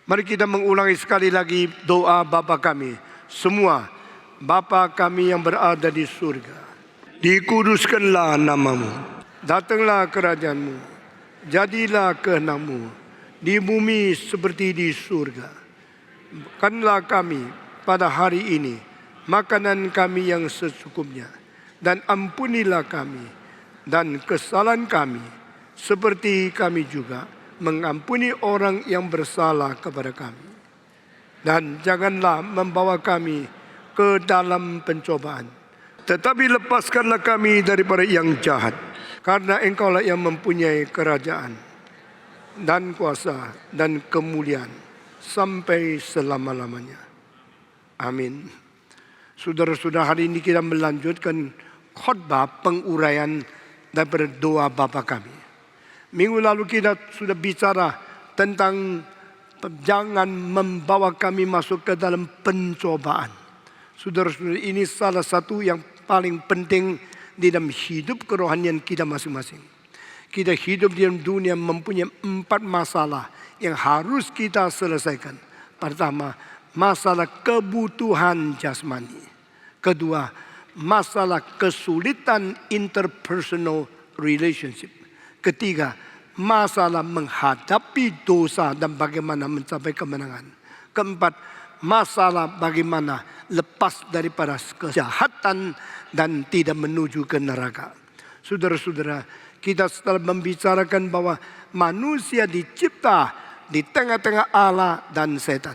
Mari kita mengulangi sekali lagi doa Bapa kami. Semua, Bapa kami yang berada di surga, dikuduskanlah namamu, datanglah kerajaanmu, jadilah kehendak-Mu di bumi seperti di surga. Makanlah kami pada hari ini makanan kami yang secukupnya, dan ampunilah kami dan kesalahan kami seperti kami juga mengampuni orang yang bersalah kepada kami. Dan janganlah membawa kami ke dalam pencobaan, tetapi lepaskanlah kami daripada yang jahat, karena Engkaulah yang mempunyai kerajaan dan kuasa dan kemuliaan sampai selama-lamanya. Amin. Saudara-saudara, hari ini kita melanjutkan khotbah penguraian daripada doa Bapa kami. Minggu lalu kita sudah bicara tentang jangan membawa kami masuk ke dalam pencobaan. Saudara-saudara, ini salah satu yang paling penting di dalam hidup kerohanian kita masing-masing. Kita hidup di dalam dunia mempunyai 4 masalah yang harus kita selesaikan. Pertama, masalah kebutuhan jasmani. Kedua, masalah kesulitan interpersonal relationship. Ketiga, masalah menghadapi dosa dan bagaimana mencapai kemenangan. Keempat, masalah bagaimana lepas daripada kejahatan dan tidak menuju ke neraka. Saudara-saudara, kita setelah membicarakan bahwa manusia dicipta di tengah-tengah Allah dan setan.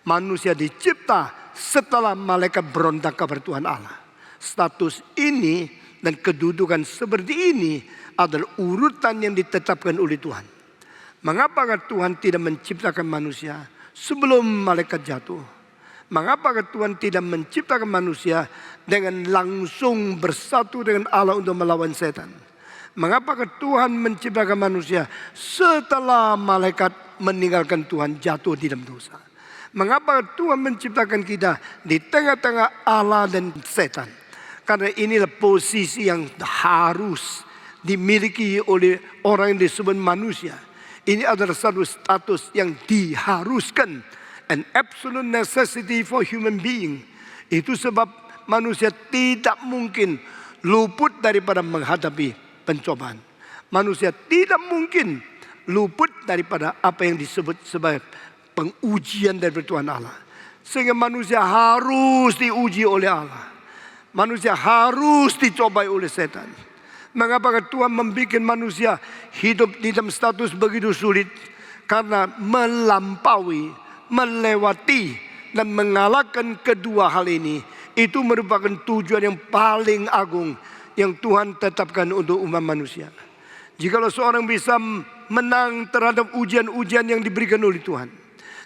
Manusia dicipta setelah malaikat berontak kepada Tuhan Allah. Status ini dan kedudukan seperti ini adalah urutan yang ditetapkan oleh Tuhan. Mengapa Tuhan tidak menciptakan manusia sebelum malaikat jatuh? Mengapa Tuhan tidak menciptakan manusia dengan langsung bersatu dengan Allah untuk melawan setan? Mengapa Tuhan menciptakan manusia setelah malaikat meninggalkan Tuhan jatuh di dalam dosa? Mengapa Tuhan menciptakan kita di tengah-tengah Allah dan setan? Karena inilah posisi yang harus dimiliki oleh orang yang disebut manusia. Ini adalah satu status yang diharuskan, an absolute necessity for human being. Itu sebab manusia tidak mungkin luput daripada menghadapi pencobaan. Manusia tidak mungkin luput daripada apa yang disebut sebagai pengujian dari Tuhan Allah. Sehingga manusia harus diuji oleh Allah. Manusia harus dicobai oleh setan. Mengapa Tuhan membuat manusia hidup di dalam status begitu sulit? Karena melampaui, melewati dan mengalahkan kedua hal ini, itu merupakan tujuan yang paling agung yang Tuhan tetapkan untuk umat manusia. Jikalau seorang bisa menang terhadap ujian-ujian yang diberikan oleh Tuhan,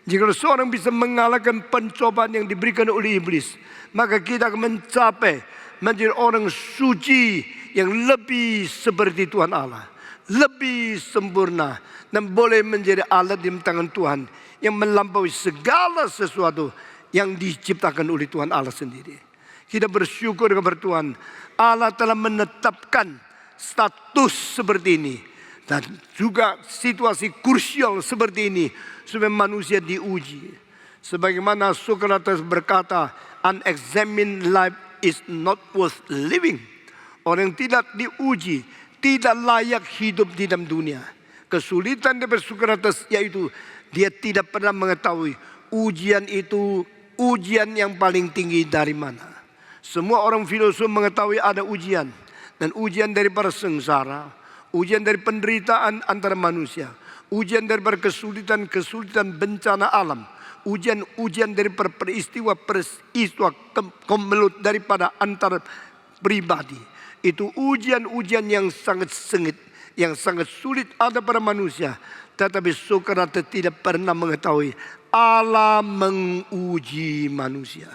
jikalau seorang bisa mengalahkan pencobaan yang diberikan oleh iblis, maka kita akan mencapai menjadi orang suci yang lebih seperti Tuhan Allah, lebih sempurna, dan boleh menjadi alat di tangan Tuhan yang melampaui segala sesuatu yang diciptakan oleh Tuhan Allah sendiri. Kita bersyukur kepada Tuhan, Allah telah menetapkan status seperti ini dan juga situasi krusial seperti ini supaya manusia diuji. Sebagaimana Socrates berkata, unexamined life is not worth living. Orang yang tidak diuji tidak layak hidup di dalam dunia. Kesulitan dari Socrates yaitu dia tidak pernah mengetahui ujian itu ujian yang paling tinggi dari mana. Semua orang filosof mengetahui ada ujian, dan ujian daripada sengsara, ujian dari penderitaan antara manusia, ujian daripada kesulitan bencana alam, ujian daripada peristiwa kemelut daripada antar pribadi. Itu ujian-ujian yang sangat sengit, yang sangat sulit ada pada manusia. Tetapi Socrates tidak pernah mengetahui Allah menguji manusia.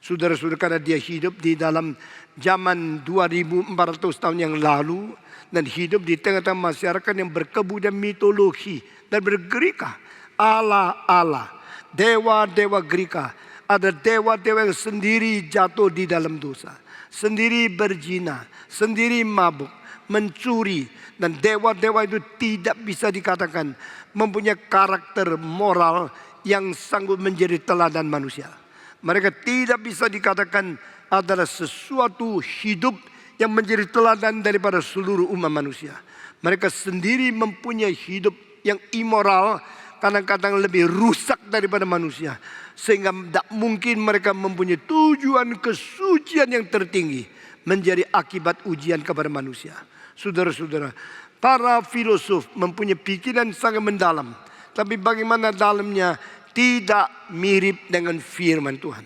Saudara-saudara, karena dia hidup di dalam zaman 2400 tahun yang lalu, dan hidup di tengah-tengah masyarakat yang berkebudayan mitologi dan bergerika. Allah, dewa-dewa Greka, ada dewa-dewa yang sendiri jatuh di dalam dosa, sendiri berzina, sendiri mabuk, mencuri, dan dewa-dewa itu tidak bisa dikatakan mempunyai karakter moral yang sanggup menjadi teladan manusia. Mereka tidak bisa dikatakan adalah sesuatu hidup yang menjadi teladan daripada seluruh umat manusia. Mereka sendiri mempunyai hidup yang immoral, kadang-kadang lebih rusak daripada manusia. Sehingga tidak mungkin mereka mempunyai tujuan kesucian yang tertinggi menjadi akibat ujian kepada manusia. Saudara-saudara, para filosof mempunyai pikiran sangat mendalam, tapi bagaimana dalamnya tidak mirip dengan firman Tuhan.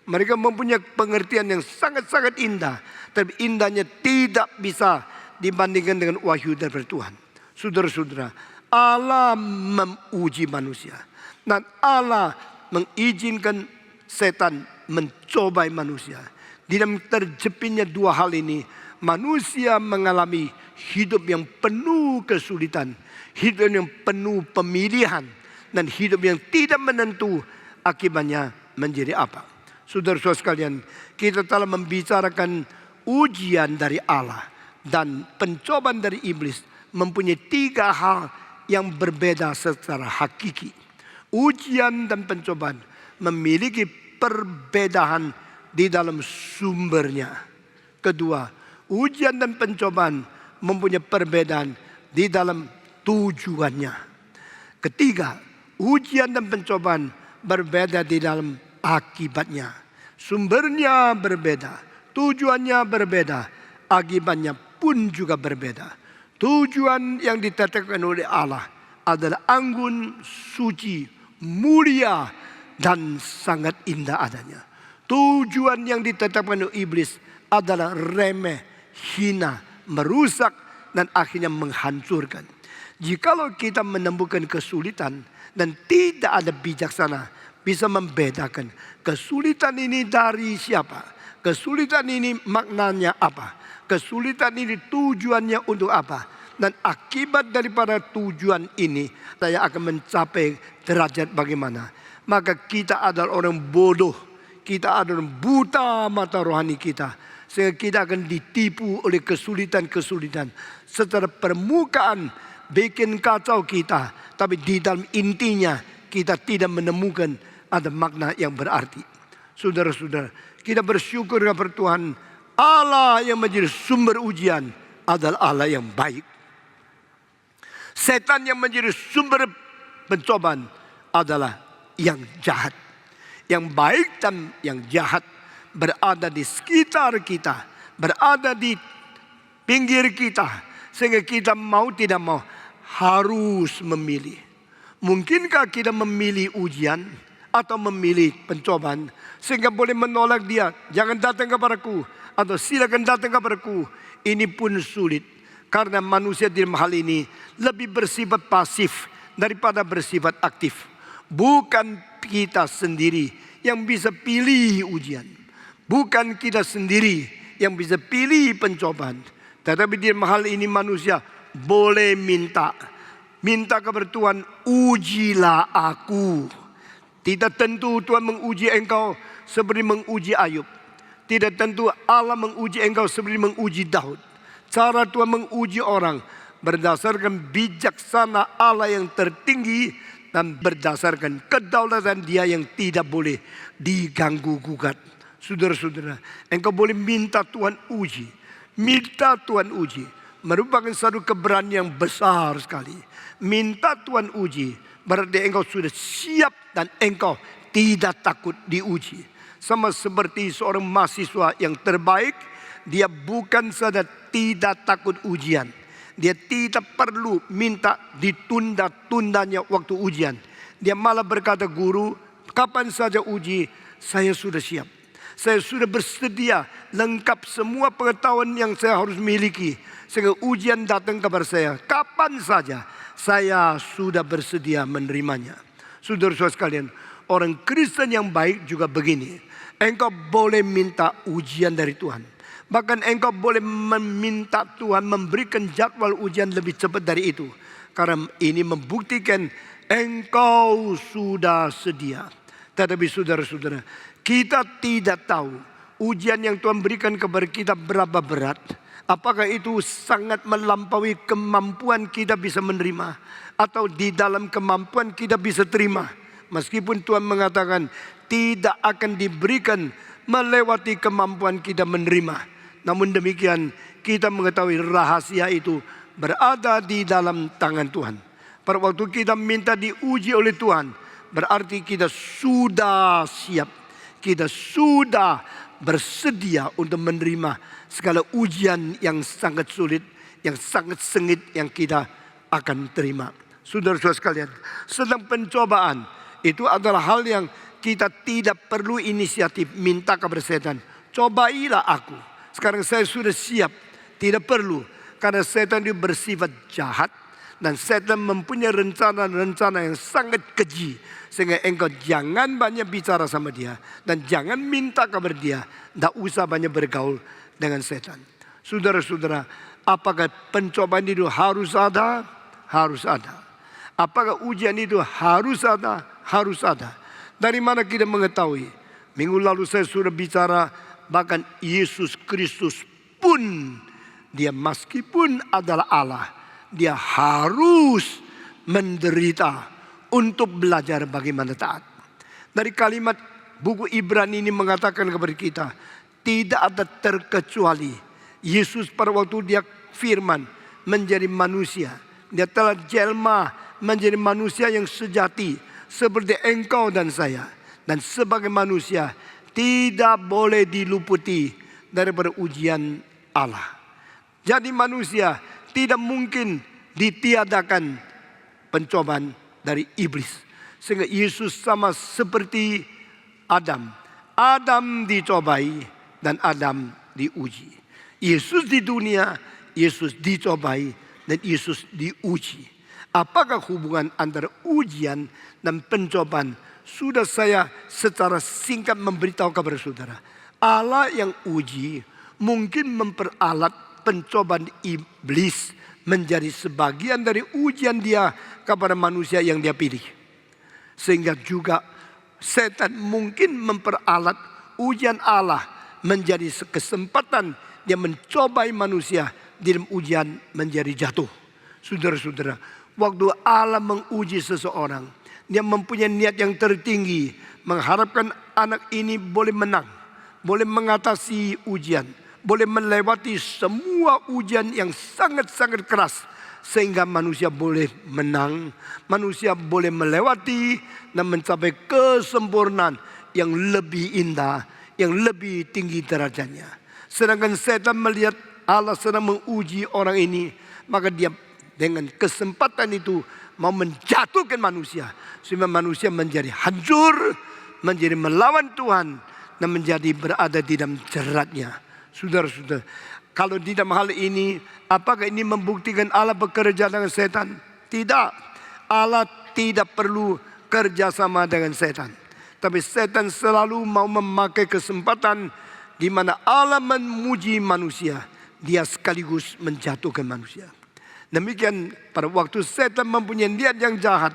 Mereka mempunyai pengertian yang sangat-sangat indah, tapi indahnya tidak bisa dibandingkan dengan wahyu dari Tuhan. Saudara-saudara, Allah menguji manusia dan Allah mengizinkan setan mencobai manusia. Di dalam terjepitnya dua hal ini, manusia mengalami hidup yang penuh kesulitan, hidup yang penuh pemilihan, dan hidup yang tidak menentu akibatnya menjadi apa. Saudara-saudara sekalian, kita telah membicarakan ujian dari Allah dan pencobaan dari iblis mempunyai tiga hal yang berbeda secara hakiki. Ujian dan pencobaan memiliki perbedaan di dalam sumbernya. Kedua, ujian dan pencobaan mempunyai perbedaan di dalam tujuannya. Ketiga, ujian dan pencobaan berbeda di dalam akibatnya. Sumbernya berbeda, tujuannya berbeda, akibatnya pun juga berbeda. Tujuan yang ditetapkan oleh Allah adalah anggun, suci, mulia, dan sangat indah adanya. Tujuan yang ditetapkan oleh iblis adalah remeh, hina, merusak, dan akhirnya menghancurkan. Jikalau kita menemukan kesulitan dan tidak ada bijaksana bisa membedakan kesulitan ini dari siapa, kesulitan ini maknanya apa, kesulitan ini tujuannya untuk apa, dan akibat daripada tujuan ini saya akan mencapai derajat bagaimana. Maka kita adalah orang bodoh, kita adalah buta mata rohani kita, sehingga kita akan ditipu oleh kesulitan-kesulitan secara permukaan bikin kacau kita, tapi di dalam intinya kita tidak menemukan ada makna yang berarti. Saudara-saudara, kita bersyukur kepada Tuhan, Allah yang menjadi sumber ujian adalah Allah yang baik. Setan yang menjadi sumber pencobaan adalah yang jahat. Yang baik dan yang jahat berada di sekitar kita, berada di pinggir kita, sehingga kita mau tidak mau harus memilih. Mungkinkah kita memilih ujian atau memilih pencobaan sehingga boleh menolak dia, jangan datang kepadaku, atau silakan datang kepadaku? Ini pun sulit, karena manusia di hal ini lebih bersifat pasif daripada bersifat aktif. Bukan kita sendiri yang bisa pilih ujian, bukan kita sendiri yang bisa pilih pencobaan, tetapi di hal ini manusia boleh minta kepada Tuhan, ujilah aku. Tidak tentu Tuhan menguji engkau seperti menguji Ayub. Tidak tentu Allah menguji engkau seperti menguji Daud. Cara Tuhan menguji orang berdasarkan bijaksana Allah yang tertinggi dan berdasarkan kedaulatan Dia yang tidak boleh diganggu gugat. Saudara-saudara, engkau boleh minta Tuhan uji. Minta Tuhan uji merupakan satu keberanian yang besar sekali. Minta Tuhan uji berarti engkau sudah siap dan engkau tidak takut diuji. Sama seperti seorang mahasiswa yang terbaik, dia bukan saja tidak takut ujian, dia tidak perlu minta ditunda-tundanya waktu ujian. Dia malah berkata, guru, kapan saja uji, saya sudah siap. Saya sudah bersedia lengkap semua pengetahuan yang saya harus miliki, sehingga ujian datang kepada saya kapan saja, saya sudah bersedia menerimanya. Saudara-saudara sekalian, orang Kristen yang baik juga begini. Engkau boleh minta ujian dari Tuhan. Bahkan engkau boleh meminta Tuhan memberikan jadwal ujian lebih cepat dari itu. Karena ini membuktikan engkau sudah sedia. Tetapi saudara-saudara, kita tidak tahu ujian yang Tuhan berikan kepada kita berapa berat. Apakah itu sangat melampaui kemampuan kita bisa menerima, atau di dalam kemampuan kita bisa terima? Meskipun Tuhan mengatakan tidak akan diberikan melewati kemampuan kita menerima. Namun demikian kita mengetahui rahasia itu berada di dalam tangan Tuhan. Pada waktu kita minta diuji oleh Tuhan, berarti kita sudah siap. Kita sudah bersedia untuk menerima segala ujian yang sangat sulit, yang sangat sengit yang kita akan terima. Saudara-saudara sekalian, sedang pencobaan itu adalah hal yang kita tidak perlu inisiatif minta kepada setan. Cobailah aku. Sekarang saya sudah siap. Tidak perlu. Karena setan itu bersifat jahat. Dan setan mempunyai rencana-rencana yang sangat keji. Sehingga engkau jangan banyak bicara sama dia. Dan jangan minta kepada dia. Tidak usah banyak bergaul dengan setan. Saudara-saudara, apakah pencobaan itu harus ada? Harus ada. Apakah ujian itu harus ada? Harus ada. Dari mana kita mengetahui? Minggu lalu saya sudah bicara, bahkan Yesus Kristus pun, dia meskipun adalah Allah, dia harus menderita untuk belajar bagaimana taat. Dari kalimat buku Ibrani ini mengatakan kepada kita, tidak ada terkecuali Yesus pada waktu dia firman menjadi manusia. Dia telah jelma menjadi manusia yang sejati seperti engkau dan saya. Dan sebagai manusia tidak boleh diluputi daripada ujian Allah. Jadi manusia tidak mungkin ditiadakan pencobaan dari iblis. Sehingga Yesus sama seperti Adam. Adam dicobai dan Adam diuji. Yesus di dunia, Yesus dicobai dan Yesus diuji. Apakah hubungan antara ujian dan pencobaan? Sudah saya secara singkat memberitahu kepada saudara. Allah yang uji mungkin memperalat pencobaan iblis menjadi sebagian dari ujian dia kepada manusia yang dia pilih. Sehingga juga setan mungkin memperalat ujian Allah menjadi kesempatan dia mencobai manusia di dalam ujian menjadi jatuh. Saudara-saudara, waktu Allah menguji seseorang, dia mempunyai niat yang tertinggi, mengharapkan anak ini boleh menang, boleh mengatasi ujian, boleh melewati semua ujian yang sangat-sangat keras, sehingga manusia boleh menang, manusia boleh melewati dan mencapai kesempurnaan yang lebih indah, yang lebih tinggi derajatnya. Sedangkan setan melihat Allah sedang menguji orang ini, maka dia dengan kesempatan itu mau menjatuhkan manusia. Sehingga manusia menjadi hancur, menjadi melawan Tuhan, dan menjadi berada di dalam jeratnya. Saudara-saudara, kalau di dalam hal ini, apakah ini membuktikan Allah bekerja dengan setan? Tidak. Allah tidak perlu kerjasama dengan setan. Tapi setan selalu mau memakai kesempatan di mana Allah memuji manusia, dia sekaligus menjatuhkan manusia. Demikian pada waktu setan mempunyai niat yang jahat,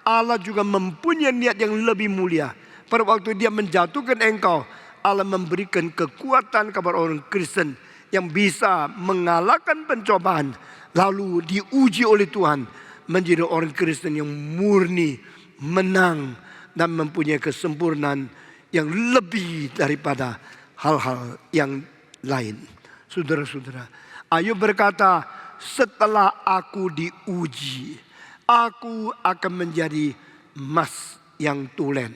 Allah juga mempunyai niat yang lebih mulia. Pada waktu dia menjatuhkan engkau, Allah memberikan kekuatan kepada orang Kristen yang bisa mengalahkan pencobaan, lalu diuji oleh Tuhan menjadi orang Kristen yang murni, menang, dan mempunyai kesempurnaan yang lebih daripada hal-hal yang lain. Saudara-saudara, Ayub berkata, setelah aku diuji, aku akan menjadi emas yang tulen.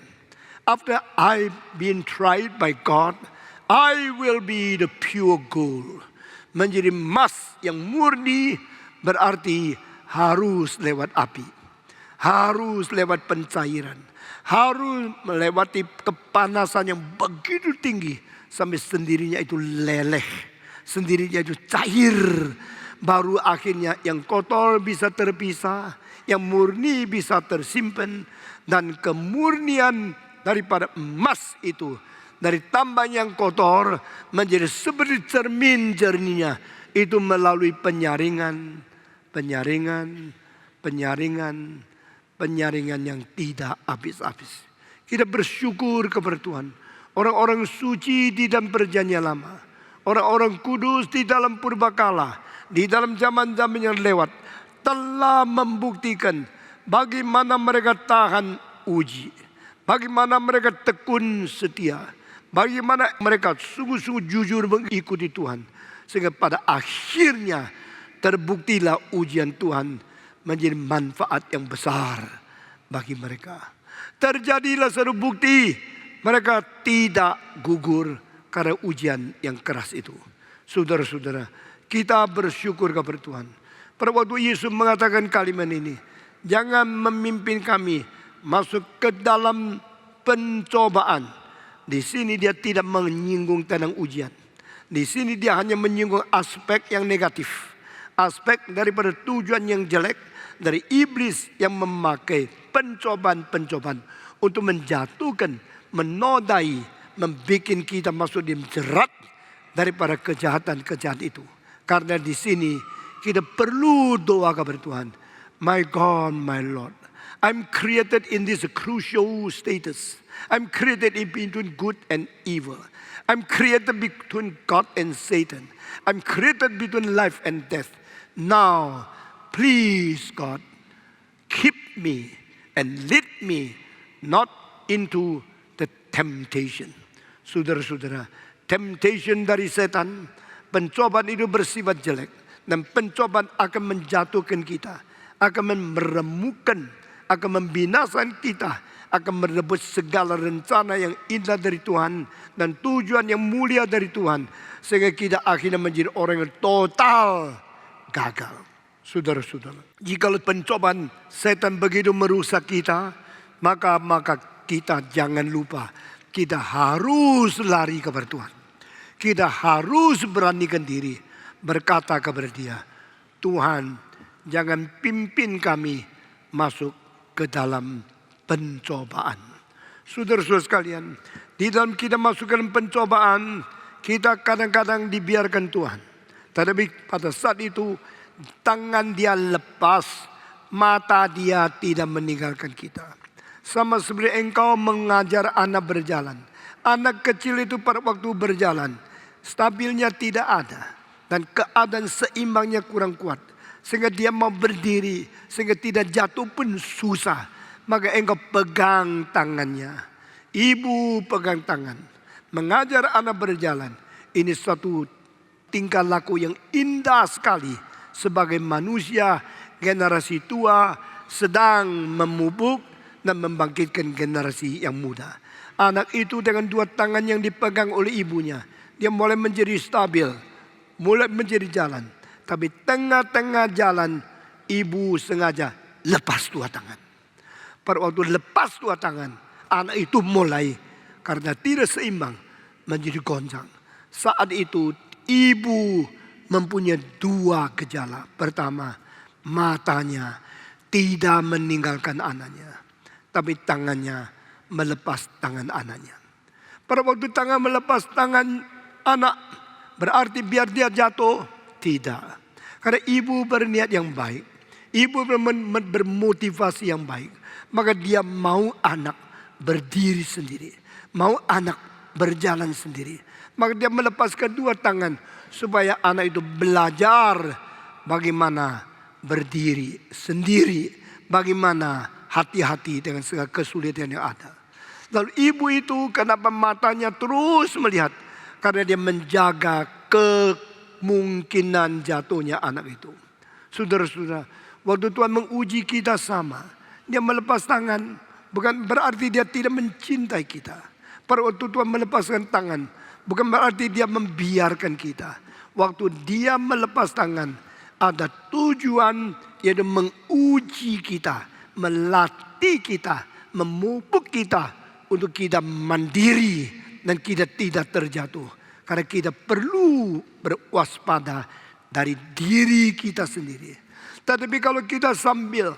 After I've been tried by God, I will be the pure gold. Menjadi emas yang murni berarti harus lewat api, harus lewat pencairan, harus melewati kepanasan yang begitu tinggi sampai sendirinya itu leleh, sendirinya itu cair. Baru akhirnya yang kotor bisa terpisah, yang murni bisa tersimpan, dan kemurnian daripada emas itu, dari tambang yang kotor menjadi seperti cermin jernihnya, itu melalui penyaringan yang tidak habis-habis. Kita bersyukur kepada Tuhan. Orang-orang suci di dalam perjanjian lama, orang-orang kudus di dalam purbakala, di dalam zaman-zaman yang lewat, telah membuktikan bagaimana mereka tahan uji. Bagaimana mereka tekun setia. Bagaimana mereka sungguh-sungguh jujur mengikuti Tuhan. Sehingga pada akhirnya terbuktilah ujian Tuhan menjadi manfaat yang besar bagi mereka. Terjadilah satu bukti, mereka tidak gugur karena ujian yang keras itu. Saudara-saudara, kita bersyukur kepada Tuhan. Pada waktu Yesus mengatakan kalimat ini, jangan memimpin kami masuk ke dalam pencobaan. Di sini dia tidak menyinggung tentang ujian. Di sini dia hanya menyinggung aspek yang negatif. Aspek daripada tujuan yang jelek dari iblis yang memakai pencobaan-pencobaan untuk menjatuhkan, menodai, membuat kita masuk di jerat daripada kejahatan-kejahatan itu. Karena di sini kita perlu doa kepada Tuhan. My God, my Lord, I'm created in this crucial status. I'm created in between good and evil. I'm created between God and Satan. I'm created between life and death. Now, please God, keep me and lead me not into the temptation. Saudara-saudara, temptation dari setan, pencobaan itu bersifat jelek. Dan pencobaan akan menjatuhkan kita, akan meremukkan, akan membinasakan kita, akan merebut segala rencana yang indah dari Tuhan dan tujuan yang mulia dari Tuhan, sehingga kita akhirnya menjadi orang yang total gagal. Saudara-saudara, jika pencobaan setan begitu merusak kita, maka kita jangan lupa, kita harus lari kepada Tuhan. Kita harus beranikan diri berkata kepada dia, Tuhan, jangan pimpin kami masuk ke dalam pencobaan. Saudara-saudara sekalian, di dalam kita masuk ke dalam pencobaan, kita kadang-kadang dibiarkan Tuhan. Tetapi pada saat itu, tangan dia lepas, mata dia tidak meninggalkan kita. Sama seperti engkau mengajar anak berjalan. Anak kecil itu pada waktu berjalan, stabilnya tidak ada. Dan keadaan seimbangnya kurang kuat. Sehingga dia mau berdiri, sehingga tidak jatuh pun susah. Maka engkau pegang tangannya. Ibu pegang tangan. Mengajar anak berjalan. Ini suatu tingkah laku yang indah sekali. Sebagai manusia generasi tua sedang memupuk dan membangkitkan generasi yang muda. Anak itu dengan dua tangan yang dipegang oleh ibunya, dia mulai menjadi stabil, mulai menjadi jalan. Tapi tengah-tengah jalan, ibu sengaja lepas dua tangan. Pada waktu lepas dua tangan, anak itu mulai karena tidak seimbang menjadi gonjang. Saat itu ibu mempunyai dua gejala. Pertama, matanya tidak meninggalkan anaknya, tapi tangannya melepas tangan anaknya. Pada waktu tangan melepas tangan anak, berarti biar dia jatuh? Tidak. Karena ibu berniat yang baik, ibu bermotivasi yang baik, maka dia mau anak berdiri sendiri, mau anak berjalan sendiri. Maka dia melepaskan dua tangan supaya anak itu belajar bagaimana berdiri sendiri, bagaimana hati-hati dengan segala kesulitan yang ada. Lalu ibu itu kenapa matanya terus melihat? Karena dia menjaga kemungkinan jatuhnya anak itu. Saudara-saudara, waktu Tuhan menguji kita sama. Dia melepas tangan, bukan berarti dia tidak mencintai kita. Pada waktu Tuhan melepaskan tangan, bukan berarti dia membiarkan kita. Waktu dia melepas tangan, ada tujuan, yaitu menguji kita, melatih kita, memupuk kita untuk kita mandiri dan kita tidak terjatuh. Karena kita perlu berwaspada dari diri kita sendiri. Tetapi kalau kita sambil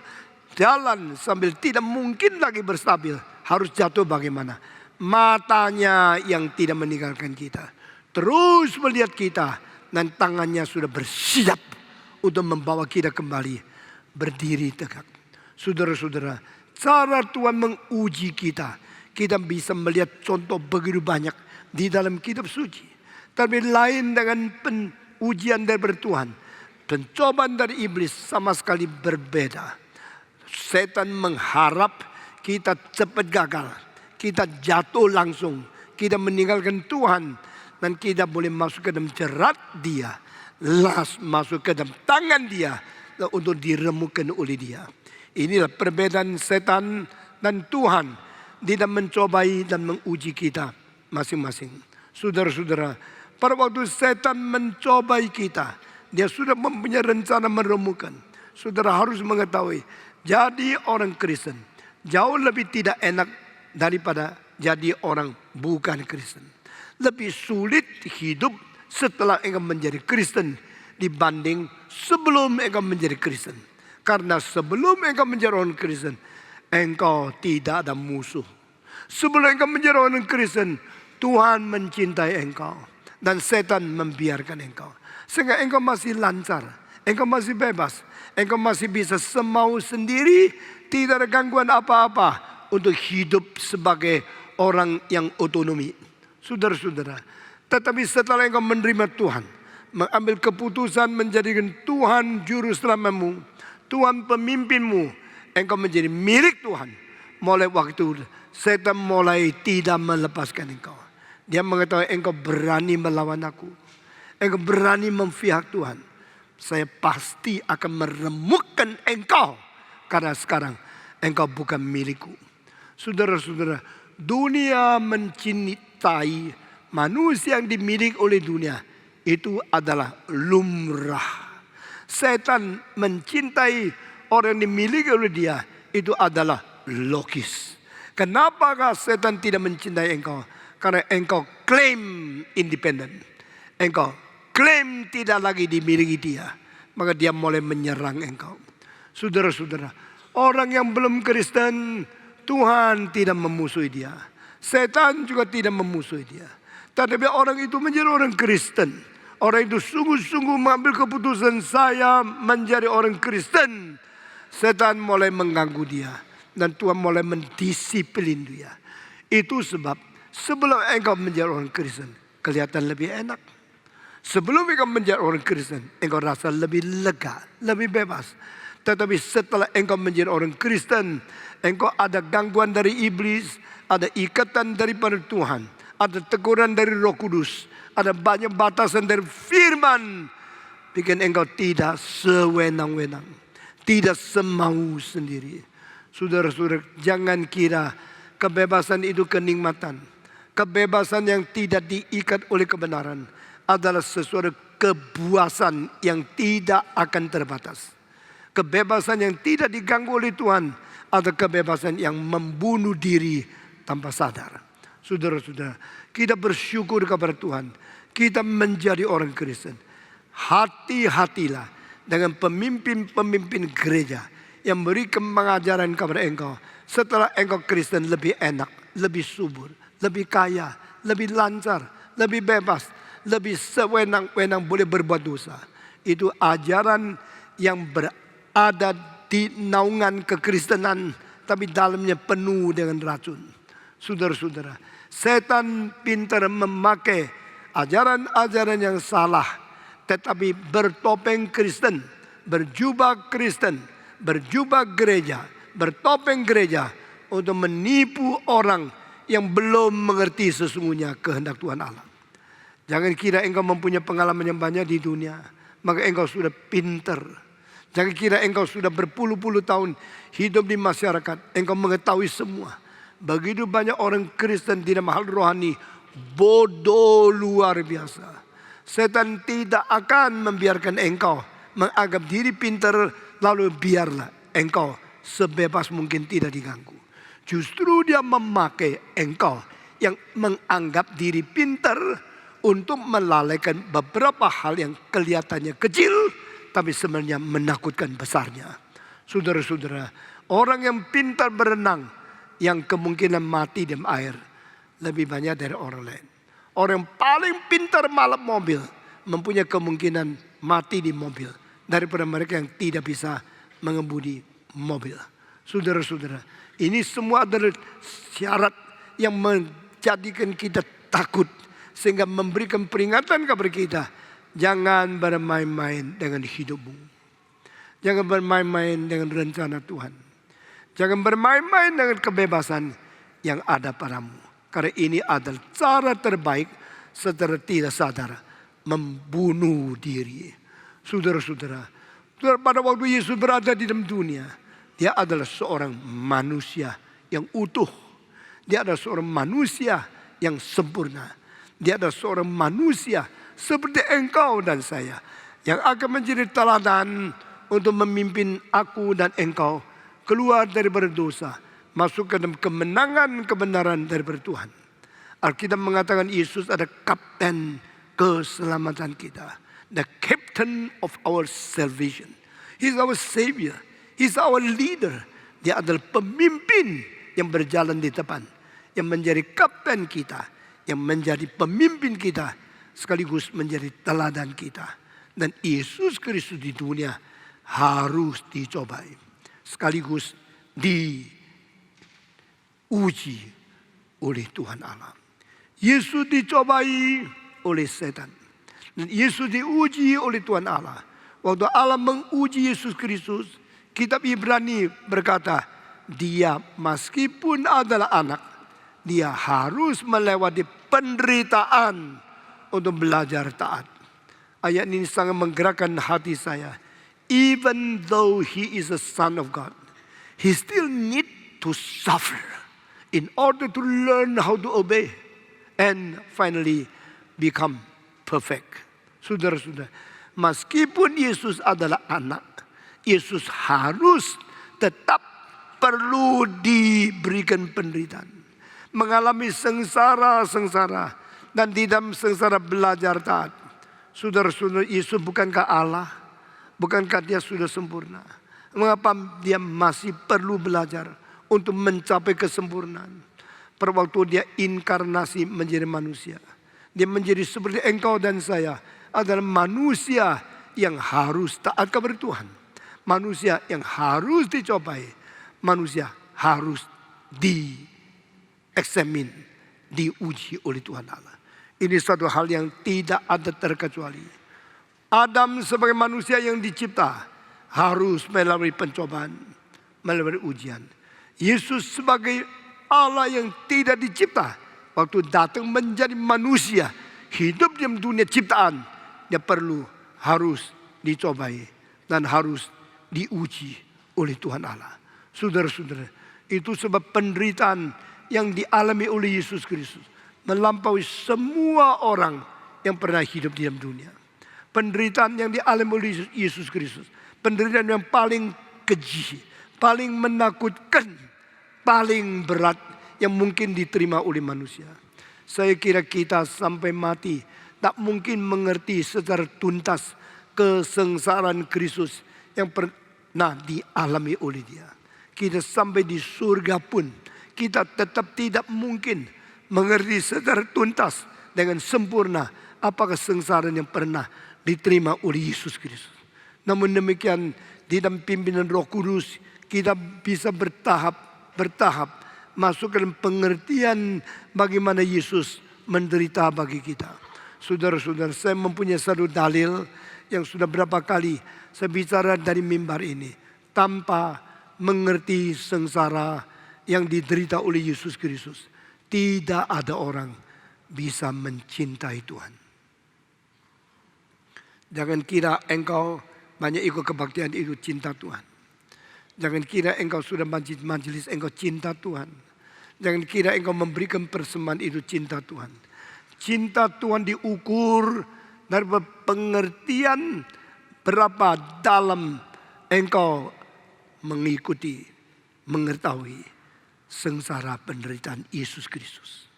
jalan, sambil tidak mungkin lagi berstabil, harus jatuh bagaimana? Matanya yang tidak meninggalkan kita, terus melihat kita, dan tangannya sudah bersiap untuk membawa kita kembali berdiri tegak. Saudara-saudara, cara Tuhan menguji kita, kita bisa melihat contoh begitu banyak di dalam kitab suci. Tapi lain dengan ujian dari Tuhan, pencobaan dari iblis sama sekali berbeda. Setan mengharap kita cepat gagal. Kita jatuh langsung. Kita meninggalkan Tuhan. Dan kita boleh masuk ke dalam jerat Dia. Masuk ke dalam tangan Dia. Untuk diremukkan oleh Dia. Inilah perbedaan setan dan Tuhan. Dia mencobai dan menguji kita masing-masing. Saudara-saudara, pada waktu setan mencobai kita, dia sudah mempunyai rencana meremukkan. Saudara harus mengetahui, jadi orang Kristen jauh lebih tidak enak daripada jadi orang bukan Kristen. Lebih sulit hidup setelah engkau menjadi Kristen dibanding sebelum engkau menjadi Kristen. Karena sebelum engkau menjadi orang Kristen, engkau tidak ada musuh. Sebelum engkau menjadi orang Kristen, Tuhan mencintai engkau. Dan setan membiarkan engkau. Sehingga engkau masih lancar. Engkau masih bebas. Engkau masih bisa semau sendiri. Tidak ada gangguan apa-apa. Untuk hidup sebagai orang yang otonomi. Saudara-saudara. Tetapi setelah engkau menerima Tuhan. Mengambil keputusan menjadikan Tuhan juru selamamu. Tuhan pemimpinmu. Engkau menjadi milik Tuhan. Mulai waktu setan mulai tidak melepaskan engkau. Dia mengetahui engkau berani melawan aku. Engkau berani memihak Tuhan. Saya pasti akan meremukkan engkau. Karena sekarang engkau bukan milikku. Saudara-saudara, dunia mencintai manusia yang dimiliki oleh dunia. Itu adalah lumrah. Setan mencintai orang yang dimiliki oleh dia. Itu adalah logis. Kenapakah setan tidak mencintai engkau? Karena engkau klaim independen. Engkau klaim tidak lagi dimiliki dia. Maka dia mulai menyerang engkau. Saudara-saudara, orang yang belum Kristen, Tuhan tidak memusuhi dia. Setan juga tidak memusuhi dia. Tetapi orang itu menjadi orang Kristen. Orang itu sungguh-sungguh mengambil keputusan, saya menjadi orang Kristen. Setan mulai mengganggu dia. Dan Tuhan mulai mendisiplin dia. Itu sebab sebelum engkau menjadi orang Kristen, kelihatan lebih enak. Sebelum engkau menjadi orang Kristen, engkau rasa lebih lega, lebih bebas. Tetapi setelah engkau menjadi orang Kristen, engkau ada gangguan dari iblis, ada ikatan daripada Tuhan, ada teguran dari Roh Kudus, ada banyak batasan dari firman. Bikin engkau tidak sewenang-wenang, tidak semau sendiri. Saudara-saudara, jangan kira kebebasan itu kenikmatan. Kebebasan yang tidak diikat oleh kebenaran adalah sesuatu kepuasan yang tidak akan terbatas. Kebebasan yang tidak diganggu oleh Tuhan adalah kebebasan yang membunuh diri tanpa sadar. Saudara-saudara, kita bersyukur kepada Tuhan. Kita menjadi orang Kristen. Hati-hatilah dengan pemimpin-pemimpin gereja yang berikan pengajaran kepada engkau. Setelah engkau Kristen lebih enak, lebih subur, lebih kaya, lebih lancar, lebih bebas, lebih sewenang-wenang boleh berbuat dosa. Itu ajaran yang berada di naungan kekristenan, tapi dalamnya penuh dengan racun. Saudara-saudara, setan pintar memakai ajaran-ajaran yang salah, tetapi bertopeng Kristen, berjubah Kristen, berjubah gereja, bertopeng gereja untuk menipu orang yang belum mengerti sesungguhnya kehendak Tuhan Allah. Jangan kira engkau mempunyai pengalaman yang banyak di dunia, maka engkau sudah pintar. Jangan kira engkau sudah berpuluh-puluh tahun hidup di masyarakat, engkau mengetahui semua. Begitu banyak orang Kristen di dalam hal rohani, bodoh luar biasa. Setan tidak akan membiarkan engkau menganggap diri pintar, lalu biarlah engkau sebebas mungkin tidak diganggu. Justru dia memakai engkau yang menganggap diri pintar untuk melalaikan beberapa hal yang kelihatannya kecil, tapi sebenarnya menakutkan besarnya. Saudara-saudara, orang yang pintar berenang, yang kemungkinan mati di air lebih banyak dari orang lain. Orang yang paling pintar balap mobil mempunyai kemungkinan mati di mobil daripada mereka yang tidak bisa mengemudi mobil. Saudara-saudara, ini semua adalah syarat yang menjadikan kita takut, sehingga memberikan peringatan kepada kita, jangan bermain-main dengan hidupmu. Jangan bermain-main dengan rencana Tuhan. Jangan bermain-main dengan kebebasan yang ada padamu. Karena ini adalah cara terbaik secara tidak sadar membunuh diri. Saudara-saudara, pada waktu Yesus berada di dalam dunia, dia adalah seorang manusia yang utuh. Dia adalah seorang manusia yang sempurna. Dia adalah seorang manusia seperti engkau dan saya, yang akan menjadi teladan untuk memimpin aku dan engkau keluar dari berdosa, masuk ke dalam kemenangan kebenaran daripada Tuhan. Alkitab mengatakan Yesus ada kapten keselamatan kita. The captain of our salvation. He's our savior. He's our leader. Dia adalah pemimpin yang berjalan di depan, yang menjadi kapten kita, yang menjadi pemimpin kita, sekaligus menjadi teladan kita. Dan Yesus Kristus di dunia harus dicobai, sekaligus diuji oleh Tuhan Allah. Yesus dicobai oleh setan, dan Yesus diuji oleh Tuhan Allah. Waktu Allah menguji Yesus Kristus, kitab Ibrani berkata, dia meskipun adalah anak, dia harus melewati penderitaan untuk belajar taat. Ayat ini sangat menggerakkan hati saya. Even though he is a son of God, he still need to suffer in order to learn how to obey and finally become perfect. Saudara-saudara, meskipun Yesus adalah anak, Yesus harus tetap perlu diberikan penderitaan, mengalami sengsara-sengsara, dan di dalam sengsara belajar taat. Saudara-saudara, Yesus bukankah Allah? Bukankah dia sudah sempurna? Mengapa dia masih perlu belajar untuk mencapai kesempurnaan? Pada waktu dia inkarnasi menjadi manusia, dia menjadi seperti engkau dan saya, adalah manusia yang harus taat kepada Tuhan, manusia yang harus dicobai, manusia harus dieksamin, diuji oleh Tuhan Allah. Ini satu hal yang tidak ada terkecuali. Adam sebagai manusia yang dicipta harus melalui pencobaan, melalui ujian. Yesus sebagai Allah yang tidak dicipta, waktu datang menjadi manusia, hidup di dunia ciptaan, dia harus dicobai dan harus diuji oleh Tuhan Allah. Saudara-saudara, itu sebab penderitaan yang dialami oleh Yesus Kristus melampaui semua orang yang pernah hidup di dalam dunia. Penderitaan yang dialami oleh Yesus Kristus, penderitaan yang paling keji, paling menakutkan, paling berat yang mungkin diterima oleh manusia. Saya kira kita sampai mati tak mungkin mengerti secara tuntas kesengsaraan Kristus yang pernah dialami oleh dia. Kita sampai di surga pun kita tetap tidak mungkin mengerti secara tuntas dengan sempurna apakah kesengsaraan yang pernah diterima oleh Yesus Kristus. Namun demikian, di dalam pimpinan Roh Kudus kita bisa bertahap masuk ke dalam pengertian bagaimana Yesus menderita bagi kita. Saudara-saudara, saya mempunyai satu dalil yang sudah berapa kali saya bicara dari mimbar ini. Tanpa mengerti sengsara yang diderita oleh Yesus Kristus, tidak ada orang bisa mencintai Tuhan. Jangan kira engkau banyak ikut kebaktian itu cinta Tuhan. Jangan kira engkau sudah majelis engkau cinta Tuhan. Jangan kira engkau memberikan persembahan itu cinta Tuhan. Cinta Tuhan diukur dari pengertian berapa dalam engkau mengikuti, mengetahui sengsara penderitaan Yesus Kristus.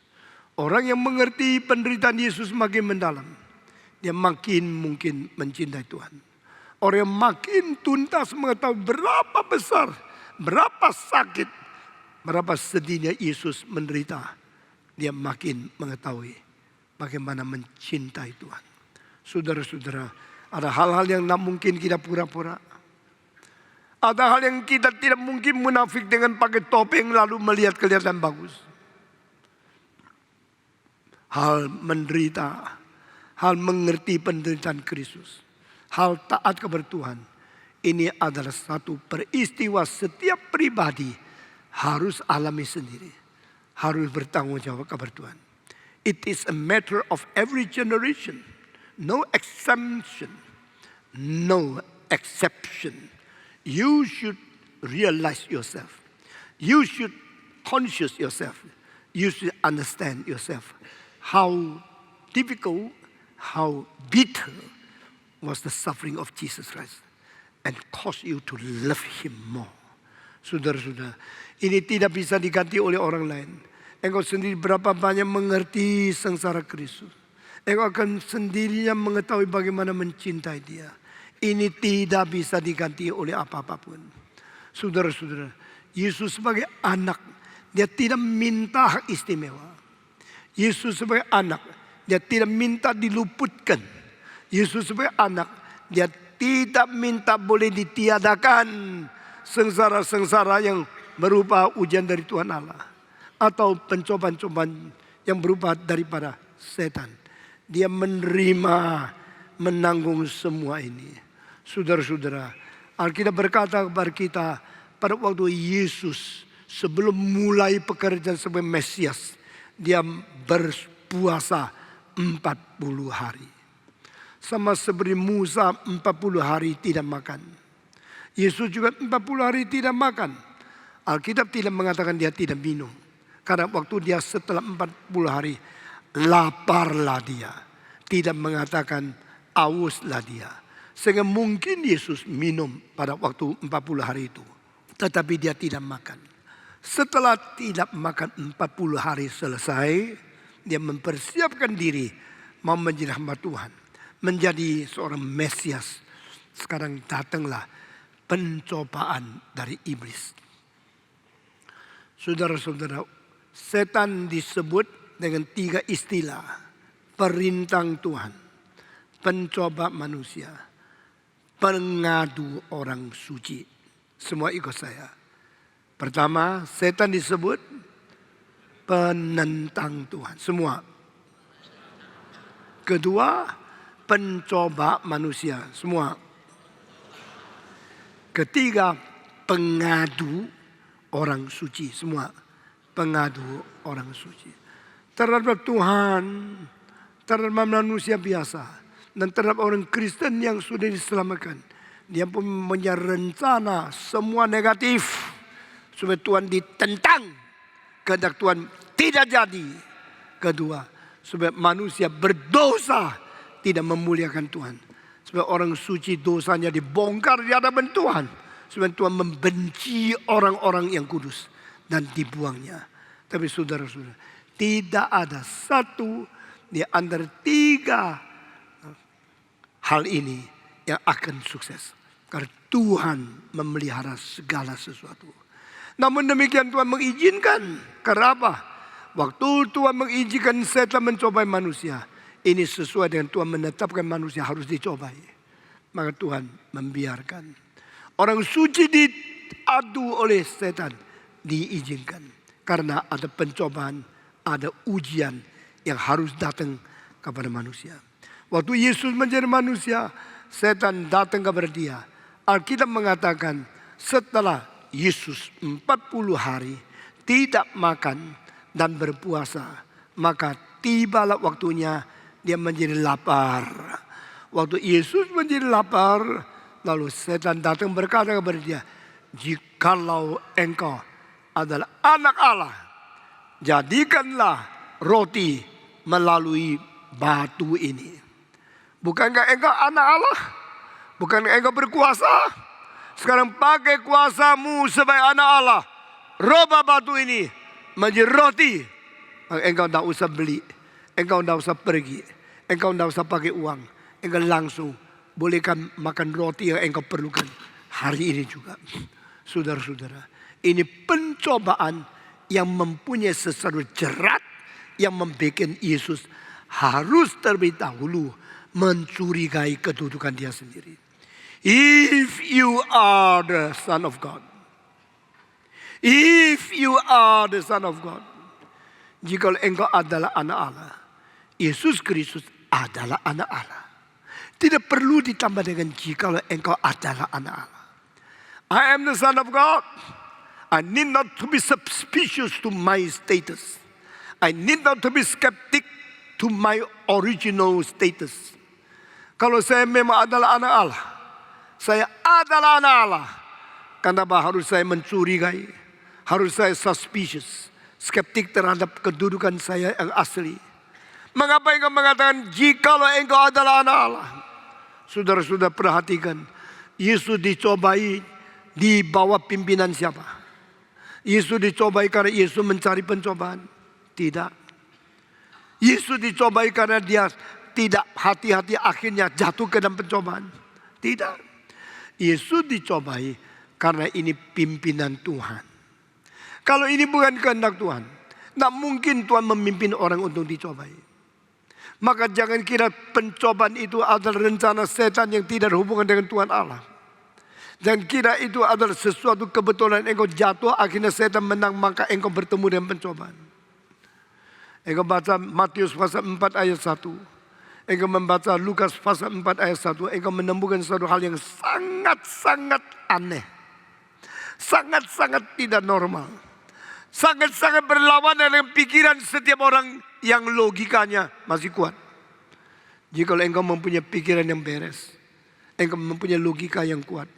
Orang yang mengerti penderitaan Yesus makin mendalam, dia makin mungkin mencintai Tuhan. Orang yang makin tuntas mengetahui berapa besar, berapa sakit, berapa sedihnya Yesus menderita, dia makin mengetahui bagaimana mencintai Tuhan. Saudara-saudara, ada hal-hal yang tak mungkin kita pura-pura. Ada hal yang kita tidak mungkin munafik dengan pakai topeng lalu melihat kelihatan bagus. Hal menderita, hal mengerti penderitaan Kristus, hal taat kepada Tuhan. Ini adalah satu peristiwa setiap pribadi harus alami sendiri. Harus bertanggung jawab kepada Tuhan. It is a matter of every generation. No exemption. No exception. You should realize yourself. You should conscious yourself. You should understand yourself. How difficult, how bitter was the suffering of Jesus Christ. And cause you to love Him more. Saudara-saudara, ini tidak bisa diganti oleh orang lain. Engkau sendiri berapa banyak mengerti sengsara Kristus. Engkau akan sendirinya mengetahui bagaimana mencintai Dia. Ini tidak bisa diganti oleh apa-apapun. Saudara-saudara, Yesus sebagai anak, Dia tidak minta hak istimewa. Yesus sebagai anak, Dia tidak minta diluputkan. Yesus sebagai anak, Dia tidak minta boleh ditiadakan sengsara-sengsara yang berupa ujian dari Tuhan Allah. Atau pencobaan-cobaan yang berupa daripada setan. Dia menerima, menanggung semua ini. Saudara-saudara, Alkitab berkata kepada kita pada waktu Yesus sebelum mulai pekerjaan sebagai Mesias, Dia berpuasa 40 hari. Sama seperti Musa 40 hari tidak makan. Yesus juga 40 hari tidak makan. Alkitab tidak mengatakan Dia tidak minum. Karena waktu Dia setelah 40 hari laparlah Dia. Tidak mengatakan auslah Dia. Sehingga mungkin Yesus minum pada waktu 40 hari itu. Tetapi Dia tidak makan. Setelah tidak makan 40 hari selesai, Dia mempersiapkan diri mau menjadi hamba Tuhan. Menjadi seorang Mesias. Sekarang datanglah pencobaan dari iblis. Saudara-saudara, setan disebut dengan 3 istilah. Perintang Tuhan, pencoba manusia, pengadu orang suci. Semua ikut saya. Pertama, setan disebut penentang Tuhan. Semua. Kedua, pencoba manusia. Semua. Ketiga, pengadu orang suci. Semua. Pengadu orang suci. Terhadap Tuhan, terhadap manusia biasa, dan terhadap orang Kristen yang sudah diselamatkan. Dia pun punya rencana semua negatif. Supaya Tuhan ditentang. Kehendak Tuhan tidak jadi. Kedua, supaya manusia berdosa tidak memuliakan Tuhan. Supaya orang suci dosanya dibongkar di hadapan Tuhan. Supaya Tuhan membenci orang-orang yang kudus dan dibuangnya. Tapi saudara-saudara, tidak ada satu di antara 3 hal ini yang akan sukses. Karena Tuhan memelihara segala sesuatu. Namun demikian Tuhan mengizinkan. Karena apa? Waktu Tuhan mengizinkan setan mencobai manusia, ini sesuai dengan Tuhan menetapkan manusia harus dicobai. Maka Tuhan membiarkan. Orang suci diadu oleh setan diizinkan. Karena ada pencobaan, ada ujian yang harus datang kepada manusia. Waktu Yesus menjadi manusia, setan datang kepada Dia. Alkitab mengatakan setelah Yesus 40 hari tidak makan dan berpuasa, maka tibalah waktunya Dia menjadi lapar. Waktu Yesus menjadi lapar, lalu setan datang berkata kepada Dia, jikalau engkau adalah anak Allah, jadikanlah roti melalui batu ini. Bukankah engkau anak Allah? Bukankah engkau berkuasa? Sekarang pakai kuasamu sebagai anak Allah, rubah batu ini menjadi roti. Engkau tidak usah beli, engkau tidak usah pergi, engkau tidak usah pakai uang. Engkau langsung bolehkan makan roti yang engkau perlukan hari ini juga. Saudara-saudara, ini pencobaan yang mempunyai sesuatu jerat yang membuat Yesus harus terlebih dahulu mencurigai kedudukan Dia sendiri. If you are the Son of God, if you are the Son of God, jika engkau adalah anak Allah, Yesus Kristus adalah anak Allah. Tidak perlu ditambah dengan jika engkau adalah anak Allah. I am the Son of God. I need not to be suspicious to my status. I need not to be skeptic to my original status. Kalau saya memang adalah anak Allah, saya adalah anak Allah. Kenapa harus saya mencurigai? Harus saya suspicious, skeptik terhadap kedudukan saya yang asli? Mengapa engkau mengatakan jikalau engkau adalah anak Allah? Saudara-saudara perhatikan, Yesus dicobai di bawah pimpinan siapa? Yesus dicobai karena Yesus mencari pencobaan? Tidak. Yesus dicobai karena dia tidak hati-hati akhirnya jatuh ke dalam pencobaan? Tidak. Yesus dicobai karena ini pimpinan Tuhan. Kalau ini bukan kehendak Tuhan, tidak mungkin Tuhan memimpin orang untuk dicobai. Maka jangan kira pencobaan itu adalah rencana setan yang tidak berhubungan dengan Tuhan Allah. Dan kira itu adalah sesuatu kebetulan engkau jatuh akhirnya setan menang maka engkau bertemu dengan pencobaan. Engkau baca Matius pasal 4 ayat 1. Engkau membaca Lukas pasal 4 ayat 1. Engkau menemukan suatu hal yang sangat-sangat aneh. Sangat-sangat tidak normal. Sangat-sangat berlawanan dengan pikiran setiap orang yang logikanya masih kuat. Jika engkau mempunyai pikiran yang beres, engkau mempunyai logika yang kuat,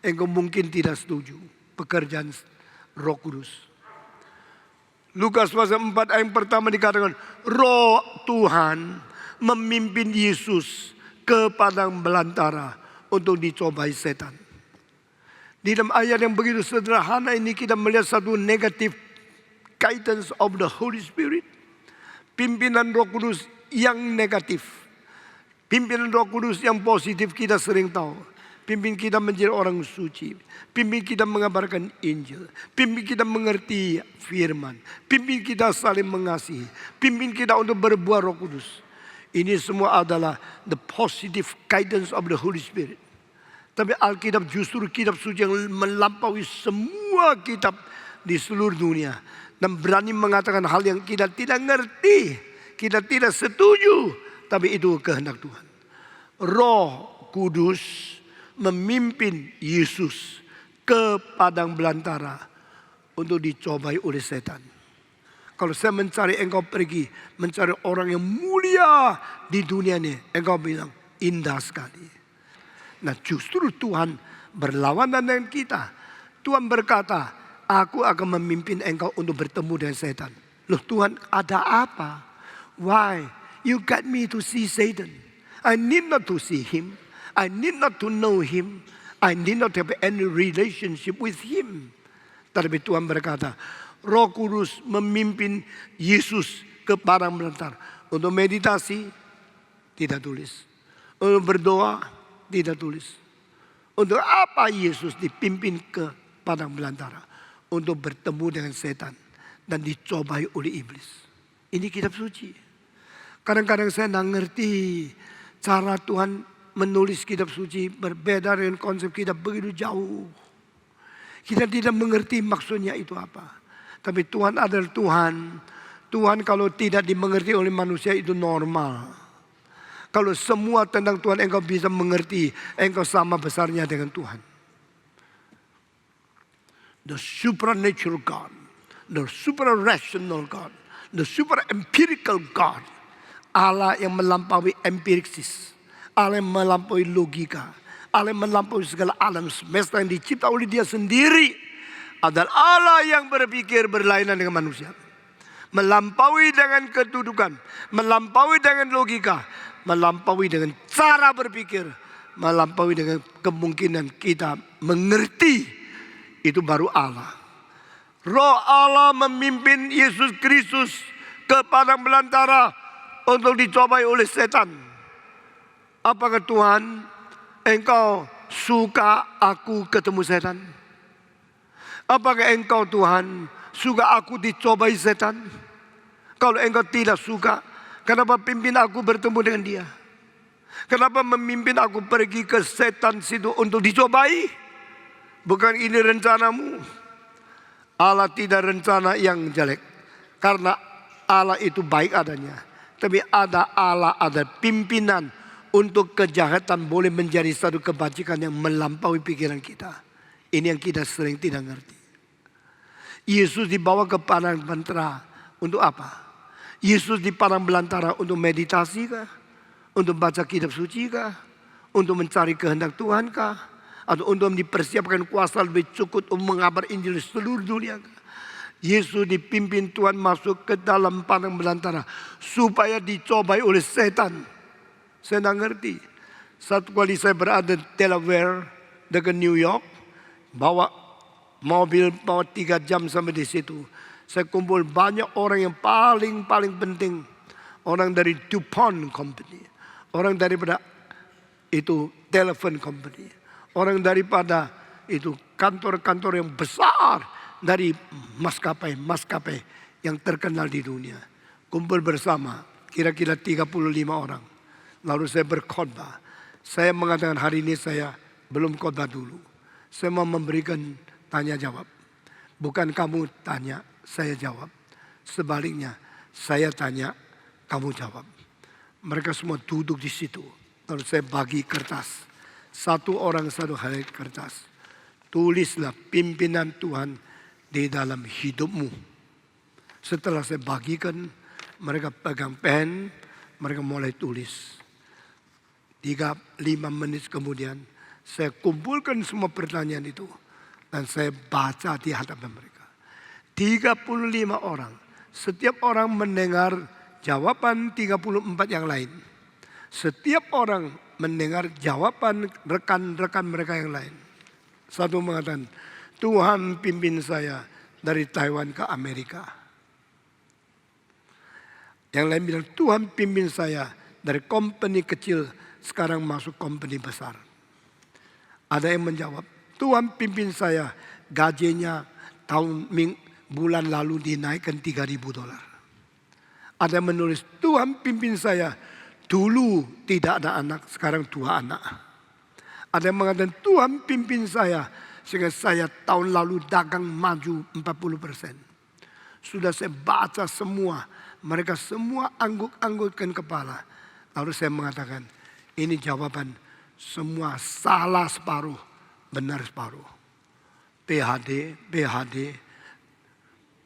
engkau mungkin tidak setuju pekerjaan Roh Kudus. Lukas pasal 4 ayat pertama dikatakan, Roh Tuhan memimpin Yesus ke padang belantara untuk dicobai setan. Di dalam ayat yang begitu sederhana ini kita melihat satu negatif guidance of the Holy Spirit. Pimpinan Roh Kudus yang negatif. Pimpinan Roh Kudus yang positif kita sering tahu. Pimpin kita menjadi orang suci. Pimpin kita mengabarkan Injil. Pimpin kita mengerti firman. Pimpin kita saling mengasihi. Pimpin kita untuk berbuah Roh Kudus. Ini semua adalah the positive guidance of the Holy Spirit. Tapi Alkitab justru kitab suci yang melampaui semua kitab di seluruh dunia. Dan berani mengatakan hal yang kita tidak ngerti. Kita tidak setuju. Tapi itu kehendak Tuhan. Roh Kudus memimpin Yesus ke padang belantara untuk dicobai oleh setan. Kalau saya mencari engkau pergi mencari orang yang mulia di dunia ini, engkau bilang indah sekali. Nah justru Tuhan berlawanan dengan kita. Tuhan berkata, aku akan memimpin engkau untuk bertemu dengan setan. Loh Tuhan, ada apa? Why? You got me to see Satan. I need not to see him. I need not to know him. I need not to have any relationship with him. Tapi Tuhan berkata, Roh Kudus memimpin Yesus ke padang belantara. Untuk meditasi, tidak tulis. Untuk berdoa, tidak tulis. Untuk apa Yesus dipimpin ke padang belantara? Untuk bertemu dengan setan dan dicobai oleh iblis. Ini kitab suci. Kadang-kadang saya tidak ngerti cara Tuhan menulis kitab suci berbeda dengan konsep kita begitu jauh. Kita tidak mengerti maksudnya itu apa. Tapi Tuhan adalah Tuhan. Tuhan kalau tidak dimengerti oleh manusia itu normal. Kalau semua tentang Tuhan engkau bisa mengerti, engkau sama besarnya dengan Tuhan. The supernatural God, the super rational God, the super empirical God. Allah yang melampaui empiriksis, Allah yang melampaui logika, Allah yang melampaui segala alam semesta yang dicipta oleh Dia sendiri. Adalah Allah yang berpikir berlainan dengan manusia. Melampaui dengan kedudukan, melampaui dengan logika, melampaui dengan cara berpikir, melampaui dengan kemungkinan kita mengerti. Itu baru Allah. Roh Allah memimpin Yesus Kristus ke padang belantara untuk dicobai oleh setan. Apakah Tuhan, engkau suka aku ketemu setan? Apakah engkau Tuhan suka aku dicobai setan? Kalau engkau tidak suka, kenapa pimpin aku bertemu dengan dia? Kenapa memimpin aku pergi ke setan situ untuk dicobai? Bukan ini rencanamu. Allah tidak rencana yang jelek. Karena Allah itu baik adanya. Tapi ada Allah, ada pimpinan untuk kejahatan boleh menjadi satu kebajikan yang melampaui pikiran kita. Ini yang kita sering tidak ngerti. Yesus dibawa ke padang belantara untuk apa? Yesus di padang belantara untuk meditasi kah? Untuk baca kitab suci kah? Untuk mencari kehendak Tuhan kah? Atau untuk dipersiapkan kuasa lebih cukup untuk mengabar Injil seluruh dunia kah? Yesus dipimpin Tuhan masuk ke dalam padang belantara supaya dicobai oleh setan. Saya tidak ngerti. Satu kali saya berada di Delaware dekat New York, bawa mobil, bawa 3 jam sampai di situ. Saya kumpul banyak orang yang paling penting. Orang dari DuPont Company. Orang daripada itu telepon company. Orang daripada itu kantor-kantor yang besar. Dari maskapai yang terkenal di dunia. Kumpul bersama kira-kira 35 orang. Lalu saya berkhotbah. Saya mengatakan hari ini saya belum khotbah dulu. Saya mau memberikan tanya jawab. Bukan kamu tanya, saya jawab. Sebaliknya, saya tanya, kamu jawab. Mereka semua duduk di situ. Lalu saya bagi kertas. Satu orang satu helai kertas. Tulislah pimpinan Tuhan di dalam hidupmu. Setelah saya bagikan, mereka pegang pen, mereka mulai tulis. 3-5 menit kemudian, saya kumpulkan semua pertanyaan itu. Dan saya baca di hadapan mereka. 35 orang. Setiap orang mendengar jawaban 34 yang lain. Setiap orang mendengar jawaban rekan-rekan mereka yang lain. Satu mengatakan, Tuhan pimpin saya dari Taiwan ke Amerika. Yang lain bilang, Tuhan pimpin saya dari company kecil sekarang masuk company besar. Ada yang menjawab, Tuhan pimpin saya gajinya bulan lalu dinaikkan $3.000. Ada yang menulis, Tuhan pimpin saya dulu tidak ada anak, sekarang 2 anak. Ada yang mengatakan, Tuhan pimpin saya sehingga saya tahun lalu dagang maju 40%. Sudah saya baca semua, mereka semua angguk-anggukkan kepala. Lalu saya mengatakan, ini jawaban semua salah separuh, benar separuh. PhD,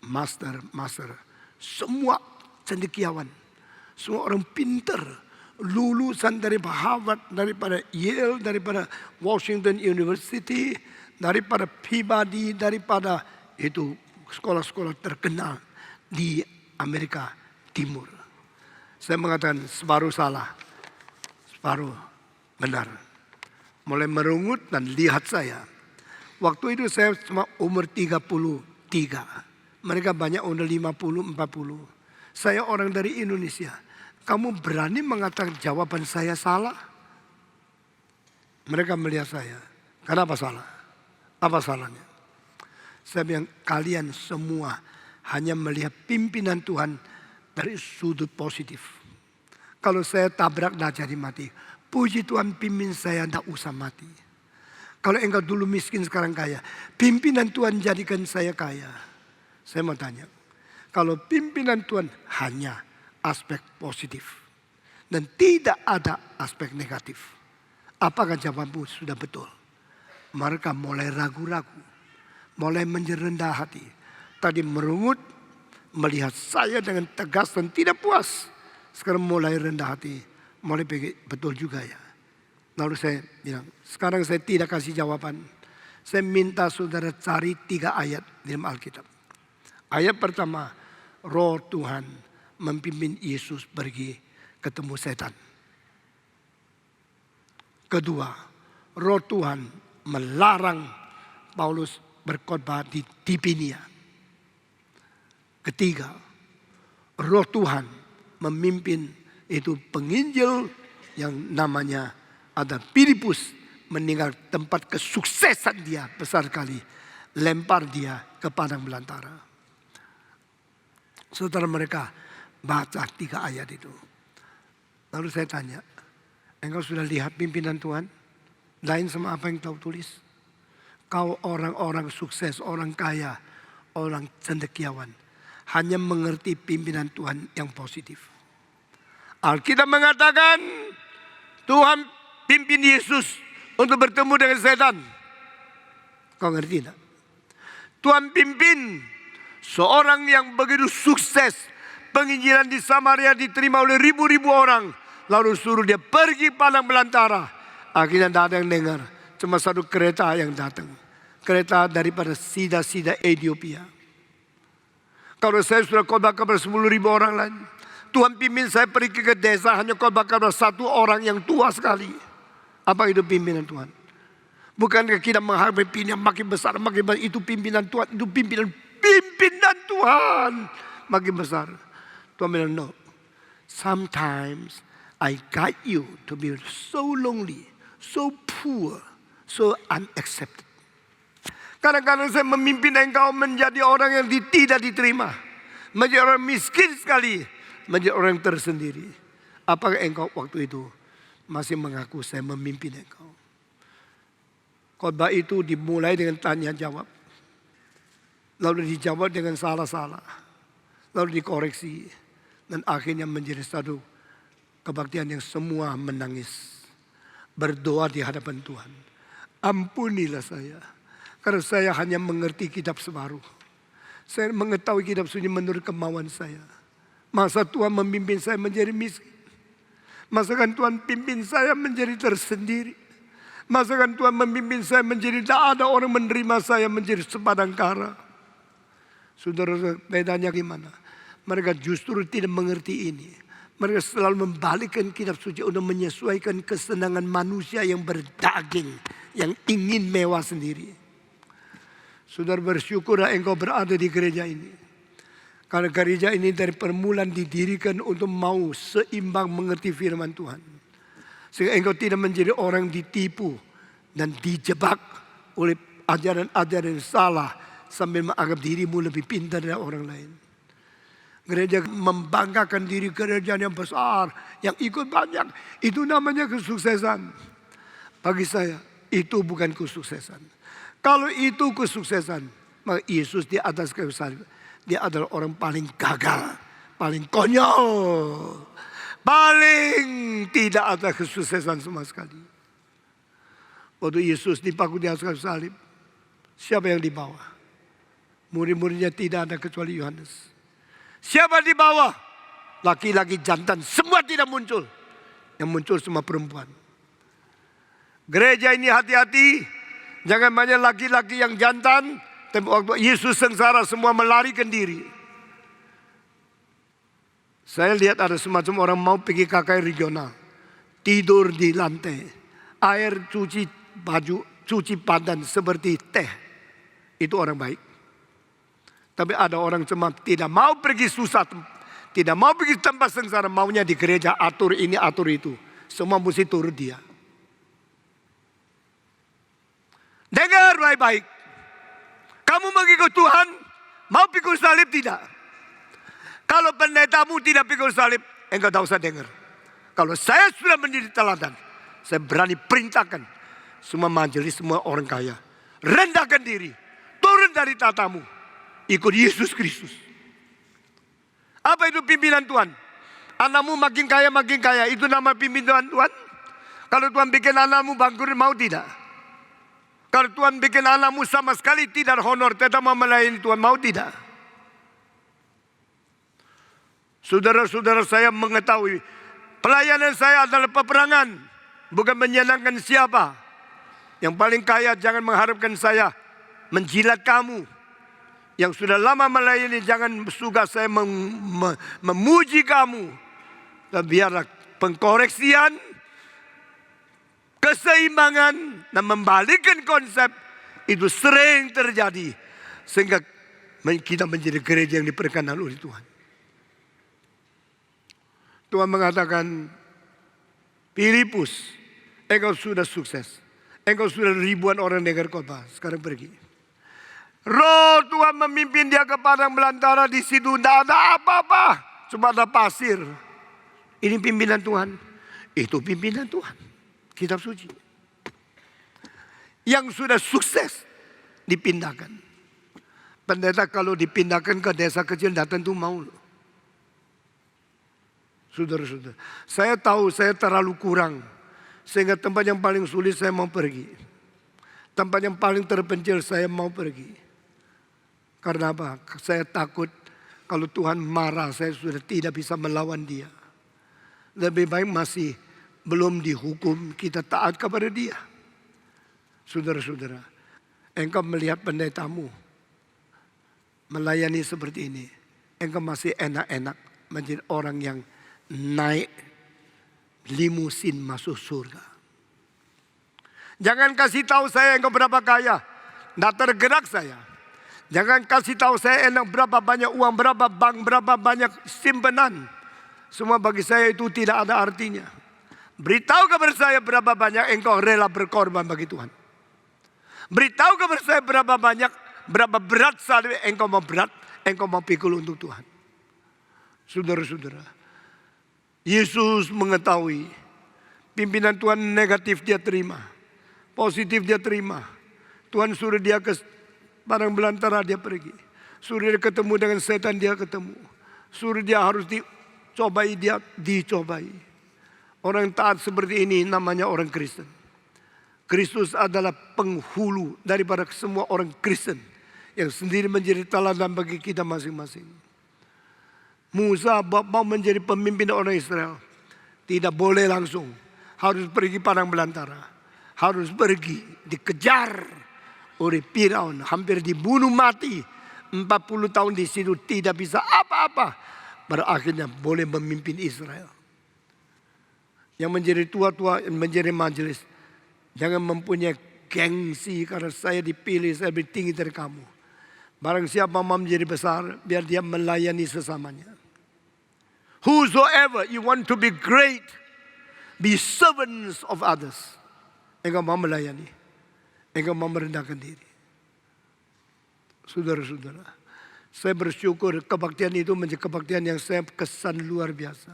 master, semua cendekiawan, semua orang pintar, lulusan dari Harvard, daripada Yale, daripada Washington University, daripada Peabody, daripada itu sekolah-sekolah terkenal di Amerika Timur. Saya mengatakan separuh salah, separuh benar. Mulai merungut dan lihat saya. Waktu itu saya cuma umur 33. Mereka banyak umur 50, 40. Saya orang dari Indonesia. Kamu berani mengatakan jawaban saya salah? Mereka melihat saya. Kenapa salah? Apa salahnya? Saya bilang, kalian semua hanya melihat pimpinan Tuhan dari sudut positif. Kalau saya tabrak, tidak jadi mati. Puji Tuhan, pimpin saya tidak usah mati. Kalau engkau dulu miskin sekarang kaya, pimpinan Tuhan jadikan saya kaya. Saya mau tanya, kalau pimpinan Tuhan hanya aspek positif dan tidak ada aspek negatif, apakah jawabanmu sudah betul? Mereka mulai ragu-ragu, mulai rendah hati. Tadi merungut, melihat saya dengan tegas dan tidak puas. Sekarang mulai rendah hati, mulai pikir betul juga ya. Lalu saya bilang, sekarang saya tidak kasih jawaban. Saya minta saudara cari 3 ayat di dalam Alkitab. Ayat pertama, Roh Tuhan memimpin Yesus pergi ketemu setan. Kedua, Roh Tuhan melarang Paulus berkhotbah di Tipinia. Ketiga, Roh Tuhan memimpin itu penginjil yang namanya ada Filipus, meninggal tempat kesuksesan dia besar sekali, lempar dia ke padang belantara. Saudara, mereka baca 3 ayat itu. Lalu saya tanya, engkau sudah lihat pimpinan Tuhan? Lain sama apa yang kau tulis? Kau orang-orang sukses, orang kaya, orang cendekiawan, hanya mengerti pimpinan Tuhan yang positif. Alkitab mengatakan Tuhan pimpin Yesus untuk bertemu dengan setan. Kau ngerti tidak? Tuhan pimpin Seorang yang begitu sukses, penginjilan di Samaria diterima oleh ribu-ribu orang. Lalu suruh dia pergi padang belantara. Akhirnya tidak ada yang dengar. Cuma satu kereta yang datang. Kereta daripada sida-sida Ethiopia. Kalau saya sudah khotbah kepada 10.000 orang lain, Tuhan pimpin saya pergi ke desa hanya khotbah kepada satu orang yang tua sekali. Apa itu pimpinan Tuhan? Bukankah kita menghadapi pimpinan makin besar, itu pimpinan Tuhan, itu pimpinan Tuhan makin besar. Tuhan bilang, no. Sometimes I guide you to be so lonely, so poor, so unaccepted. Kadang-kadang saya memimpin engkau menjadi orang yang tidak diterima. Menjadi orang miskin sekali. Menjadi orang tersendiri. Apakah engkau waktu itu masih mengaku saya memimpin engkau? Khotbah itu dimulai dengan tanya jawab. Lalu dijawab dengan salah-salah. Lalu dikoreksi. Dan akhirnya menjadi satu kebaktian yang semua menangis. Berdoa di hadapan Tuhan. Ampunilah saya. Karena saya hanya mengerti kitab separuh. Saya mengetahui kitab suci menurut kemauan saya. Masa Tuhan memimpin saya menjadi miskin? Masakan Tuhan pimpin saya menjadi tersendiri? Masakan Tuhan memimpin saya menjadi tak ada orang menerima saya menjadi sepadang kara? Saudara, bedanya gimana? Mereka justru tidak mengerti ini. Mereka selalu membalikkan kitab suci untuk menyesuaikan kesenangan manusia yang berdaging. Yang ingin mewah sendiri. Saudara, bersyukurlah engkau berada di gereja ini. Karena gereja ini dari permulaan didirikan untuk mau seimbang mengerti firman Tuhan. Sehingga engkau tidak menjadi orang ditipu dan dijebak oleh ajaran-ajaran yang salah. Sambil menganggap dirimu lebih pintar dari orang lain. Gereja membanggakan diri gereja yang besar. Yang ikut banyak. Itu namanya kesuksesan. Bagi saya itu bukan kesuksesan. Kalau itu kesuksesan, maka Yesus di atas kayu salib, dia adalah orang paling gagal, paling konyol, paling tidak ada kesuksesan sama sekali. Waktu Yesus dipaku di atas kayu salib, siapa yang di bawah? Murid-muridnya tidak ada kecuali Yohanes. Siapa di bawah? Laki-laki jantan, semua tidak muncul. Yang muncul semua perempuan. Gereja ini hati-hati. Jangan banyak laki-laki yang jantan. Tapi waktu Yesus sengsara semua melarikan diri. Saya lihat ada semacam orang mau pergi KKR regional. Tidur di lantai. Air cuci baju, cuci badan seperti teh. Itu orang baik. Tapi ada orang cuma tidak mau pergi susah. Tidak mau pergi tempat sengsara. Maunya di gereja atur ini atur itu. Semua mesti turut dia. Dengar baik-baik. Kamu mengikut Tuhan, mau pikul salib tidak? Kalau pendetamu tidak pikul salib, engkau tak usah dengar. Kalau saya sudah menjadi teladan, saya berani perintahkan semua majelis, semua orang kaya. Rendahkan diri, turun dari tatamu, ikut Yesus Kristus. Apa itu pimpinan Tuhan? Anakmu makin kaya, itu nama pimpinan Tuhan? Kalau Tuhan bikin anakmu bangkrut, mau tidak? Kalau Tuhan bikin anakmu sama sekali tidak honor, tetap mau melayani Tuhan, mau tidak? Saudara-saudara saya mengetahui, pelayanan saya adalah peperangan, bukan menyenangkan siapa. Yang paling kaya jangan mengharapkan saya menjilat kamu. Yang sudah lama melayani jangan suka saya memuji kamu. Dan biarlah pengkoreksian, keseimbangan dan membalikkan konsep itu sering terjadi. Sehingga kita menjadi gereja yang diperkenan oleh Tuhan. Tuhan mengatakan, Filipus, engkau sudah sukses. Engkau sudah ribuan orang dengar khotbah. Sekarang pergi. Roh Tuhan memimpin dia ke padang belantara. Di situ tidak ada apa-apa. Cuma ada pasir. Ini pimpinan Tuhan. Itu pimpinan Tuhan. Kitab suci. Yang sudah sukses dipindahkan. Pendeta kalau dipindahkan ke desa kecil datang tuh mau. Saudara-saudara, saya tahu saya terlalu kurang. Sehingga tempat yang paling sulit saya mau pergi. Tempat yang paling terpencil saya mau pergi. Karena apa? Saya takut kalau Tuhan marah, saya sudah tidak bisa melawan dia. Lebih baik masih belum dihukum, kita taat kepada dia. Saudara-saudara, engkau melihat pendetamu melayani seperti ini. Engkau masih enak-enak menjadi orang yang naik limusin masuk surga. Jangan kasih tahu saya engkau berapa kaya. Tidak tergerak saya. Jangan kasih tahu saya enak berapa banyak uang, berapa bank, berapa banyak simpanan. Semua bagi saya itu tidak ada artinya. Beritahu kepada saya berapa banyak engkau rela berkorban bagi Tuhan. Beritahu kepada saya berapa banyak, berapa berat salib engkau mau pikul untuk Tuhan. Saudara-saudara, Yesus mengetahui pimpinan Tuhan negatif dia terima, positif dia terima. Tuhan suruh dia ke padang belantara, dia pergi. Suruh dia ketemu dengan setan, dia ketemu. Suruh dia harus dicobai, dia dicobai. Orang taat seperti ini namanya orang Kristen. Kristus adalah penghulu daripada semua orang Kristen yang sendiri menjadi teladan bagi kita masing-masing. Musa mau menjadi pemimpin orang Israel, tidak boleh langsung, harus pergi padang belantara, harus pergi dikejar oleh Firaun, hampir dibunuh mati. 40 tahun di situ tidak bisa apa-apa. Berakhirnya boleh memimpin Israel. Yang menjadi tua-tua, yang menjadi majelis, jangan mempunyai gengsi karena saya dipilih, saya lebih tinggi dari kamu. Barang siapa mau menjadi besar, biar dia melayani sesamanya. Whosoever you want to be great, be servants of others. Engkau mau melayani. Engkau mau merendahkan diri. Saudara-saudara, saya bersyukur kebaktian itu menjadi kebaktian yang saya kesan luar biasa.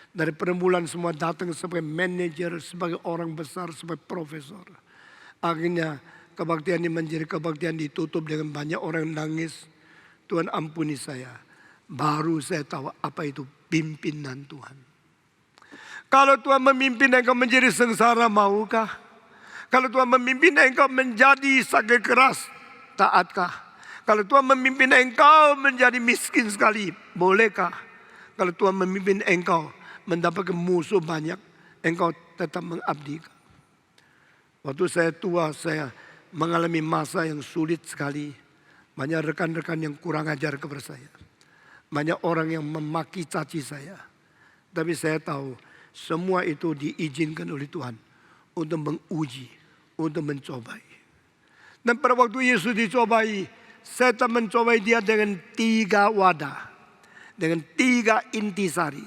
Dari permulaan semua datang sebagai manajer, sebagai orang besar, sebagai profesor. Akhirnya kebaktian ini menjadi kebaktian ditutup dengan banyak orang nangis. Tuhan ampuni saya. Baru saya tahu apa itu pimpinan Tuhan. Kalau Tuhan memimpin engkau menjadi sengsara, maukah? Kalau Tuhan memimpin engkau menjadi sakit keras, taatkah? Kalau Tuhan memimpin engkau menjadi miskin sekali, bolehkah? Kalau Tuhan memimpin engkau mendapatkan musuh banyak, engkau tetap mengabdikan. Waktu saya tua, saya mengalami masa yang sulit sekali. Banyak rekan-rekan yang kurang ajar kepada saya. Banyak orang yang memaki caci saya. Tapi saya tahu semua itu diizinkan oleh Tuhan untuk menguji, untuk mencobai. Dan pada waktu Yesus dicobai, setan mencobai dia dengan 3 wadah, dengan 3 intisari,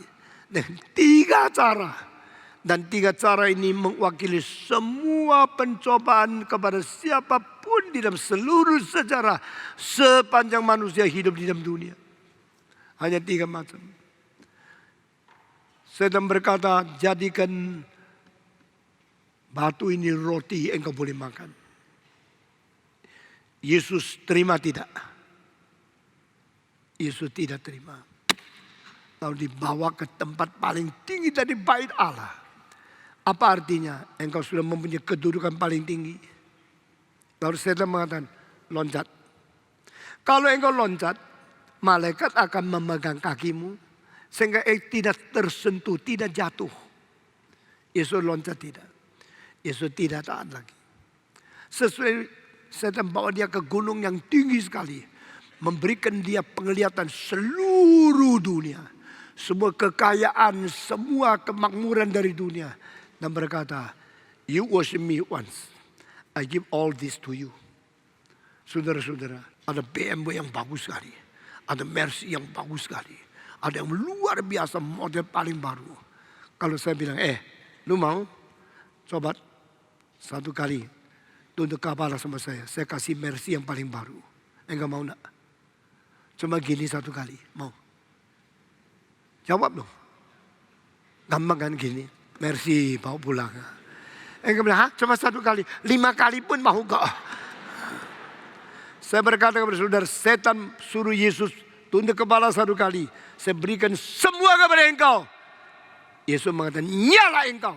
dengan 3 cara. Dan 3 cara ini mewakili semua pencobaan kepada siapapun di dalam seluruh sejarah sepanjang manusia hidup di dalam dunia. Hanya 3 macam. Setan berkata, jadikan batu ini roti, engkau boleh makan. Yesus terima tidak? Yesus tidak terima. Lalu dibawa ke tempat paling tinggi dari bait Allah. Apa artinya? Engkau sudah mempunyai kedudukan paling tinggi. Lalu setan mengatakan, loncat. Kalau engkau loncat, malaikat akan memegang kakimu sehingga tidak tersentuh, tidak jatuh. Yesus loncat tidak. Yesus tidak taat lagi. Sesuai setan bawa dia ke gunung yang tinggi sekali, memberikan dia penglihatan seluruh dunia, semua kekayaan, semua kemakmuran dari dunia, dan berkata, you worship me once, I give all this to you. Saudara-saudara, ada BMW yang bagus sekali, ada Mercy yang bagus sekali, ada yang luar biasa model paling baru. Kalau saya bilang, lu mau? Sobat, 1 kali tunduk kepala sama saya kasih Mercy yang paling baru. Enggak mau nak? Cuma gini 1 kali, mau? Jawab dong. Gampang kan gini, Mercy bawa pulang. Enggak bilang, cuma 1 kali, 5 kali pun mau kok. Saya berkata kepada saudara, setan suruh Yesus tunduk kepala 1 kali. Saya berikan semua kepada engkau. Yesus mengatakan, nyala engkau.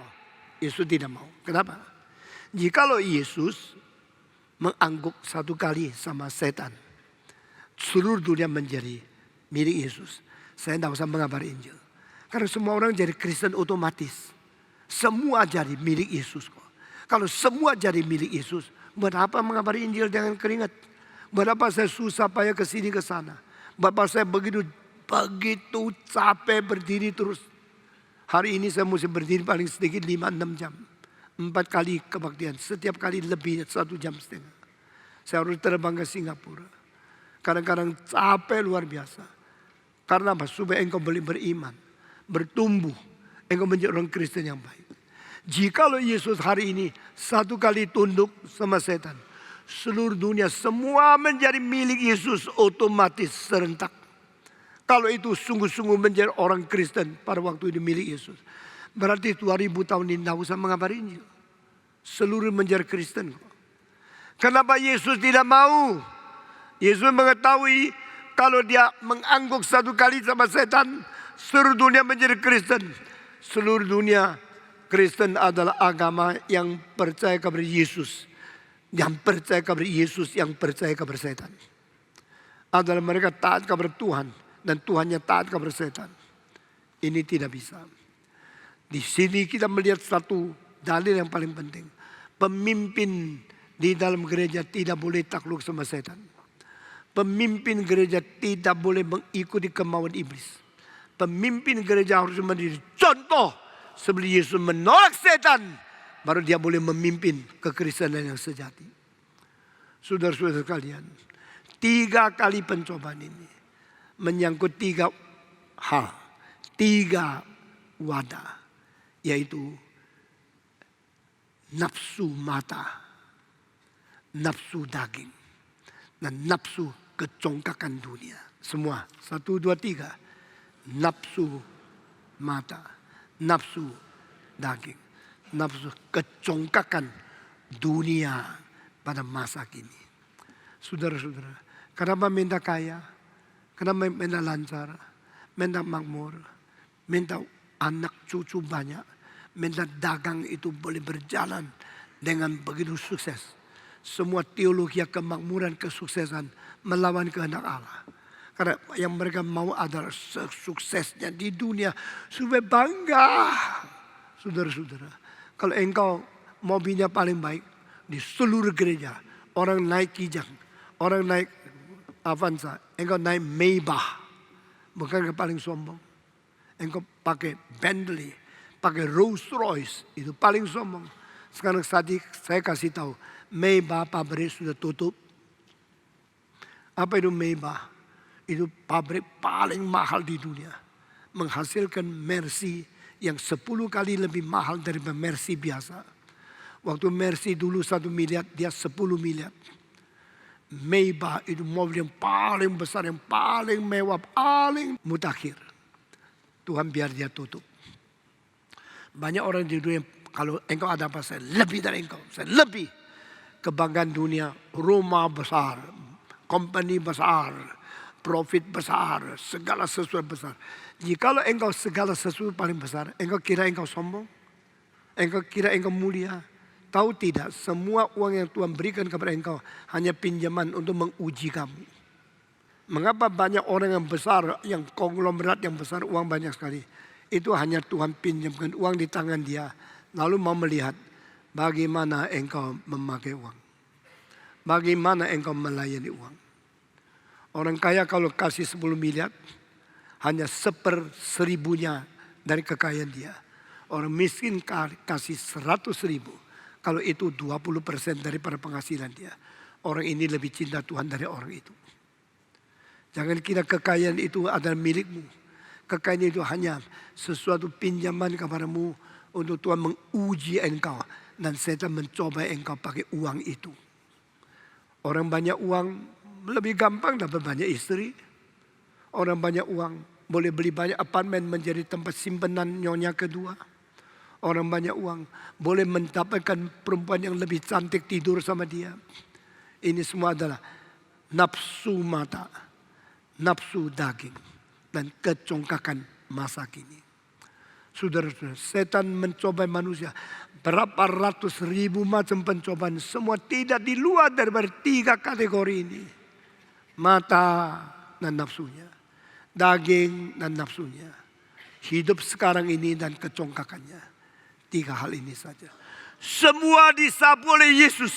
Yesus tidak mau. Kenapa? Jikalau Yesus mengangguk 1 kali sama setan, seluruh dunia menjadi milik Yesus. Saya tidak usah mengabari Injil. Karena semua orang jadi Kristen otomatis. Semua jadi milik Yesus kok. Kalau semua jadi milik Yesus, buat apa mengabari Injil dengan keringat? Buat apa saya susah payah ke sini ke sana? Buat apa saya begitu capek berdiri terus? Hari ini saya mesti berdiri paling sedikit 5-6 jam. 4 kali kebaktian, setiap kali lebih 1 jam setengah. Saya harus terbang ke Singapura. Kadang-kadang capek luar biasa. Karena apa? Supaya engkau boleh beriman, bertumbuh, engkau menjadi orang Kristen yang baik. Jikalau Yesus hari ini 1 kali tunduk sama setan, seluruh dunia semua menjadi milik Yesus otomatis serentak. Kalau itu sungguh-sungguh menjadi orang Kristen pada waktu itu milik Yesus, berarti 2000 tahun ini tidak usah mengabari Injil. Seluruh menjadi Kristen. Kenapa Yesus tidak mau? Yesus mengetahui kalau dia mengangguk 1 kali sama setan, seluruh dunia menjadi Kristen. Seluruh dunia Kristen adalah agama yang percaya kepada Yesus. Yang percaya kepada Yesus, yang percaya kepada setan. Adalah mereka taat kepada Tuhan dan Tuhannya taat kepada setan. Ini tidak bisa. Di sini kita melihat satu dalil yang paling penting. Pemimpin di dalam gereja tidak boleh takluk sama setan. Pemimpin gereja tidak boleh mengikuti kemauan iblis. Pemimpin gereja harus menjadi contoh sebelum Yesus menolak setan, baru dia boleh memimpin kekristenan yang sejati. Saudara-saudara sekalian, 3 kali pencobaan ini menyangkut 3 hal, 3 wadah, yaitu nafsu mata, nafsu daging, dan nafsu kecongkakan dunia. Semua 1, 2, 3. Nafsu mata, nafsu daging, nafsu kecongkakan dunia pada masa kini. Saudara-saudara, kenapa minta kaya? Kenapa minta lancar? Minta makmur? Minta anak cucu banyak? Minta dagang itu boleh berjalan dengan begitu sukses? Semua teologi kemakmuran, kesuksesan melawan kehendak Allah. Karena yang mereka mau adalah suksesnya di dunia supaya bangga. Saudara-saudara, kalau engkau mobilnya paling baik di seluruh gereja, orang naik Kijang, orang naik Avanza, engkau naik Maybach, bukan paling sombong. Engkau pakai Bentley, pakai Rolls Royce, itu paling sombong. Sekarang saya kasih tahu, Maybach pabrik sudah tutup. Apa itu Maybach? Itu pabrik paling mahal di dunia. Menghasilkan Mercy yang 10 kali lebih mahal daripada Mercy biasa. Waktu Mercy dulu 1 miliar, dia 10 miliar. Maybach itu mobil yang paling besar, yang paling mewah, paling mutakhir. Tuhan biar dia tutup. Banyak orang di dunia, kalau engkau ada apa, saya lebih dari engkau. Saya lebih. Kebanggaan dunia, rumah besar, company besar, profit besar, segala sesuatu besar. Jikalau engkau segala sesuatu paling besar, engkau kira engkau sombong? Engkau kira engkau mulia? Tahu tidak, semua uang yang Tuhan berikan kepada engkau hanya pinjaman untuk menguji kamu. Mengapa banyak orang yang besar, yang konglomerat yang besar, uang banyak sekali? Itu hanya Tuhan pinjamkan uang di tangan dia, lalu mau melihat bagaimana engkau memakai uang. Bagaimana engkau melayani uang. Orang kaya kalau kasih 10 miliar, hanya 1/1000-nya dari kekayaan dia. Orang miskin kasih 100.000, kalau itu 20% daripada penghasilan dia. Orang ini lebih cinta Tuhan dari orang itu. Jangan kira kekayaan itu adalah milikmu. Kekayaan itu hanya sesuatu pinjaman kepadamu untuk Tuhan menguji engkau. Dan setan mencoba engkau pakai uang itu. Orang banyak uang lebih gampang dapat banyak istri. Orang banyak uang boleh beli banyak apartemen menjadi tempat simpanan nyonya kedua. Orang banyak uang boleh mendapatkan perempuan yang lebih cantik tidur sama dia. Ini semua adalah nafsu mata, nafsu daging, dan kecongkakan masa kini. Saudara-saudara, setan mencoba manusia. Berapa ratus ribu macam pencobaan. Semua tidak di luar daripada 3 kategori ini. mata dan nafsunya, daging dan nafsunya, hidup sekarang ini dan kecongkakannya. 3 hal ini saja. Semua disapu oleh Yesus.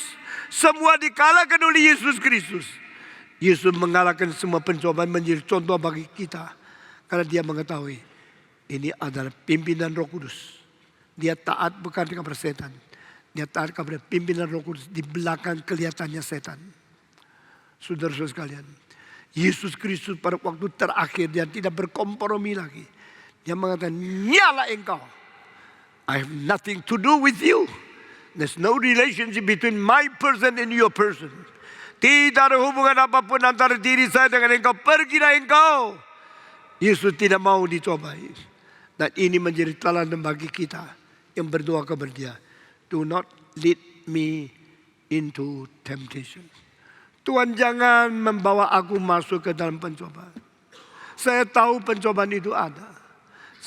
Semua dikalahkan oleh Yesus Kristus. Yesus mengalahkan semua pencobaan, menjadi contoh bagi kita. Karena dia mengetahui ini adalah pimpinan Roh Kudus. Dia taat bukan kepada setan. Dia taat kepada pimpinan Roh Kudus. Di belakang kelihatannya setan. Saudara-saudara sekalian, Yesus Kristus pada waktu terakhir dia tidak berkompromi lagi. Dia mengatakan, nyala engkau. I have nothing to do with you. There's no relationship between my person and your person. Tidak ada hubungan apapun antara diri saya dengan engkau. Pergilah engkau. Yesus tidak mau dicobai. Dan ini menjadi teladan bagi kita yang berdoa kepada dia. Do not lead me into temptation. Tuhan jangan membawa aku masuk ke dalam pencobaan. Saya tahu pencobaan itu ada.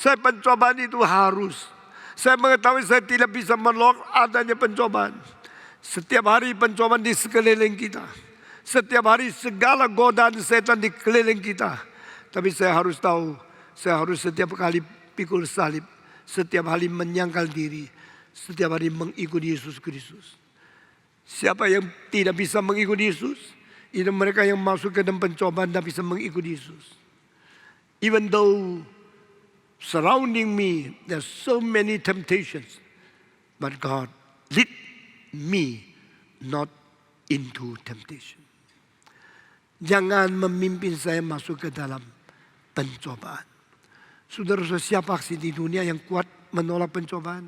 Pencobaan itu harus. Saya mengetahui saya tidak bisa menolak adanya pencobaan. Setiap hari pencobaan di sekeliling kita. Setiap hari segala godaan setan di keliling kita. Tapi saya harus tahu, saya harus setiap kali pikul salib, setiap hari menyangkal diri, setiap hari mengikuti Yesus Kristus. Siapa yang tidak bisa mengikuti Yesus? Itu mereka yang masuk ke dalam pencobaan dan bisa mengikuti Yesus. Even though surrounding me, there's so many temptations. But God lead me not into temptation. Jangan memimpin saya masuk ke dalam pencobaan. Saudara-saudara, siapa di dunia yang kuat menolak pencobaan?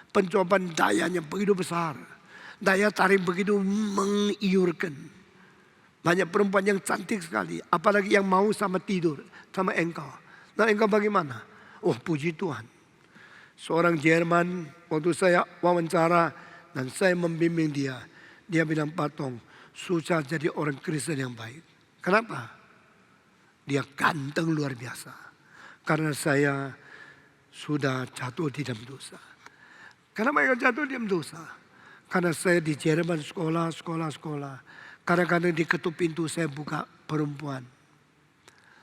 Pencobaan dayanya begitu besar. Daya tarik begitu mengiurkan. Banyak perempuan yang cantik sekali. Apalagi yang mau sama tidur sama engkau. Nah engkau bagaimana? Oh puji Tuhan. Seorang Jerman waktu saya wawancara dan saya membimbing dia. Dia bilang, Pak Tong, susah jadi orang Kristen yang baik. Kenapa? Dia ganteng luar biasa. Karena saya sudah jatuh di dalam dosa. Kenapa saya jatuh di dalam dosa? Karena saya di Jerman sekolah. Kadang-kadang di ketuk pintu saya buka perempuan.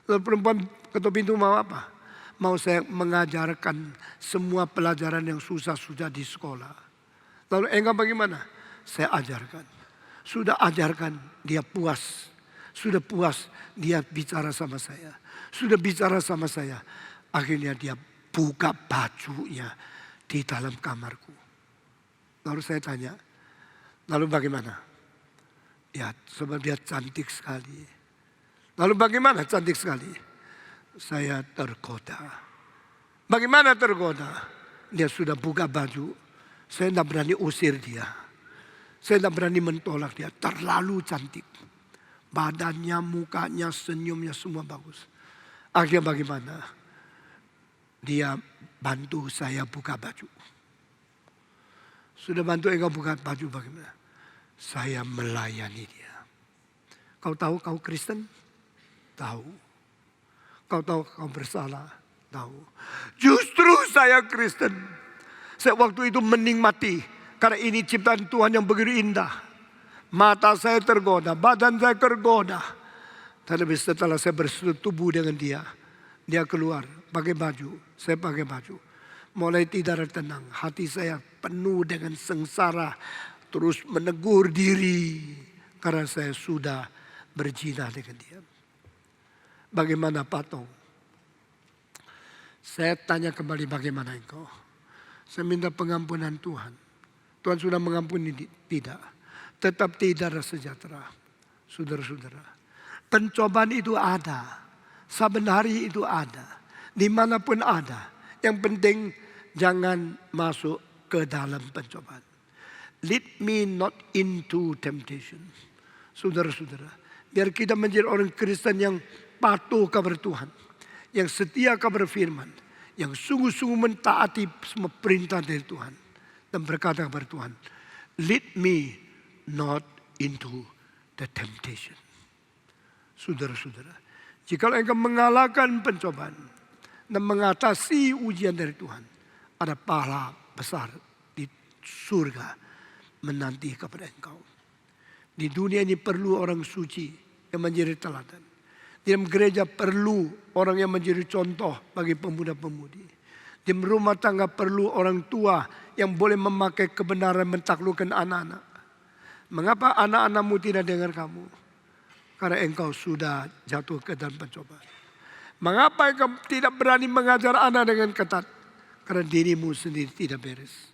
Lalu perempuan ketuk pintu mau apa? Mau saya mengajarkan semua pelajaran yang susah di sekolah. Lalu engkau bagaimana? Saya ajarkan. Sudah ajarkan, dia puas. Sudah puas, dia bicara sama saya. Sudah bicara sama saya. Akhirnya dia buka bajunya di dalam kamarku. Lalu saya tanya, lalu bagaimana? Ya, sebab dia cantik sekali. Lalu bagaimana cantik sekali? Saya tergoda. Bagaimana tergoda? Dia sudah buka baju. Saya tidak berani usir dia. Saya tidak berani mentolak dia. Terlalu cantik. Badannya, mukanya, senyumnya semua bagus. Akhirnya bagaimana? Dia bantu saya buka baju. Sudah bantu engkau buka baju bagaimana? Saya melayani dia. Kau tahu kau Kristen? Tahu. Kau tahu kau bersalah? Tahu. Justru saya Kristen. Saya waktu itu menikmati. Karena ini ciptaan Tuhan yang begitu indah. Mata saya tergoda, badan saya tergoda. Tapi setelah saya bersetubuh dengan dia. Dia keluar pakai baju, saya pakai baju. Mulai tidak ada tenang, hati saya penuh dengan sengsara. Terus menegur diri. Karena saya sudah berzina dengan dia. Bagaimana Pak Tong? Saya tanya kembali bagaimana engkau? Saya minta pengampunan Tuhan. Tuhan sudah mengampuni, tidak. Tetap tidak ada sejahtera. Saudara-saudara. Pencobaan itu ada. Saben hari itu ada. Dimanapun ada. Yang penting jangan masuk ke dalam pencobaan. Lead me not into temptation. Saudara-saudara. Biar kita menjadi orang Kristen yang patuh kepada Tuhan. Yang setia kepada firman. Yang sungguh-sungguh mentaati semua perintah dari Tuhan. Dan berkata kepada Tuhan. Lead me not into the temptation. Saudara-saudara. Jika engkau mengalahkan pencobaan. Dan mengatasi ujian dari Tuhan. Ada pahala besar di surga menanti kepada engkau. Di dunia ini perlu orang suci yang menjadi teladan. Di dalam gereja perlu orang yang menjadi contoh bagi pemuda-pemudi. Di rumah tangga perlu orang tua yang boleh memakai kebenaran mentaklukkan anak-anak. Mengapa anak-anakmu tidak dengar kamu? Karena engkau sudah jatuh ke dalam pencobaan. Mengapa engkau tidak berani mengajar anak dengan ketat? Karena dirimu sendiri tidak beres.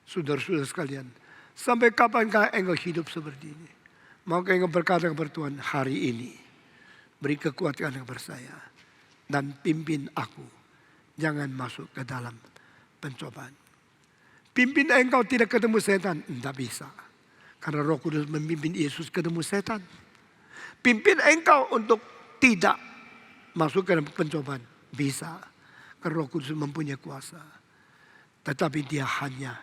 Saudara-saudara sekalian, sampai kapankah engkau hidup seperti ini? Maukah engkau berkata kepada Tuhan, hari ini beri kekuatan kepada saya dan pimpin aku, jangan masuk ke dalam pencobaan. Pimpin engkau tidak ketemu setan, tidak bisa. Karena Roh Kudus memimpin Yesus ketemu setan. Pimpin engkau untuk tidak masuk ke dalam pencobaan, bisa. Karena Roh Kudus mempunyai kuasa. Tetapi dia hanya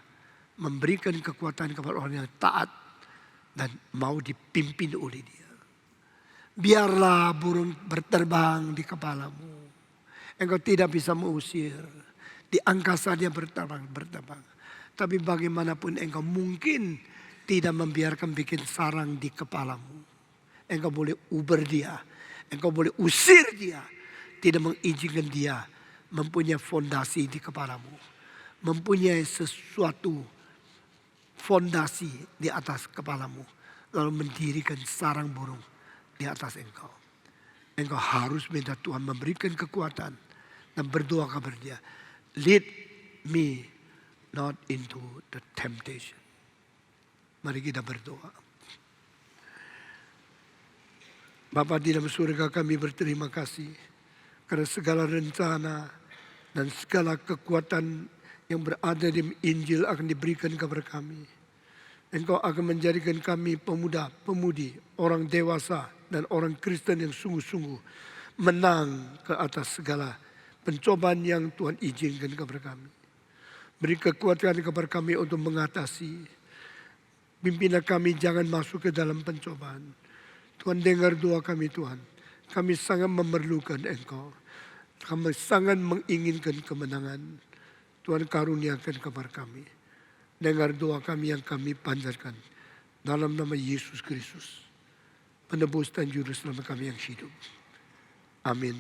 memberikan kekuatan kepada orang yang taat dan mau dipimpin oleh dia. Biarlah burung berterbang di kepalamu. Engkau tidak bisa mengusir. Di angkasa dia berterbang. Tapi bagaimanapun engkau mungkin tidak membiarkan bikin sarang di kepalamu. Engkau boleh uber dia. Engkau boleh usir dia. Tidak mengizinkan dia mempunyai fondasi di kepalamu. Mempunyai sesuatu fondasi di atas kepalamu. Lalu mendirikan sarang burung di atas engkau. Engkau harus minta Tuhan memberikan kekuatan dan berdoa kepada dia. Lead me not into the temptation. Mari kita berdoa. Bapa di dalam surga, kami berterima kasih karena segala rencana dan segala kekuatan yang berada di Injil akan diberikan kepada kami. Engkau akan menjadikan kami pemuda, pemudi, orang dewasa dan orang Kristen yang sungguh-sungguh menang ke atas segala pencobaan yang Tuhan izinkan kepada kami. Beri kekuatan kepada kami untuk mengatasi. Pimpinlah kami jangan masuk ke dalam pencobaan. Tuhan dengar doa kami Tuhan. Kami sangat memerlukan Engkau. Kami sangat menginginkan kemenangan. Tuhan karuniakan kepada kami. Dengar doa kami yang kami panjatkan. Dalam nama Yesus Kristus. Penebus dan juru selamat kami yang hidup. Amin.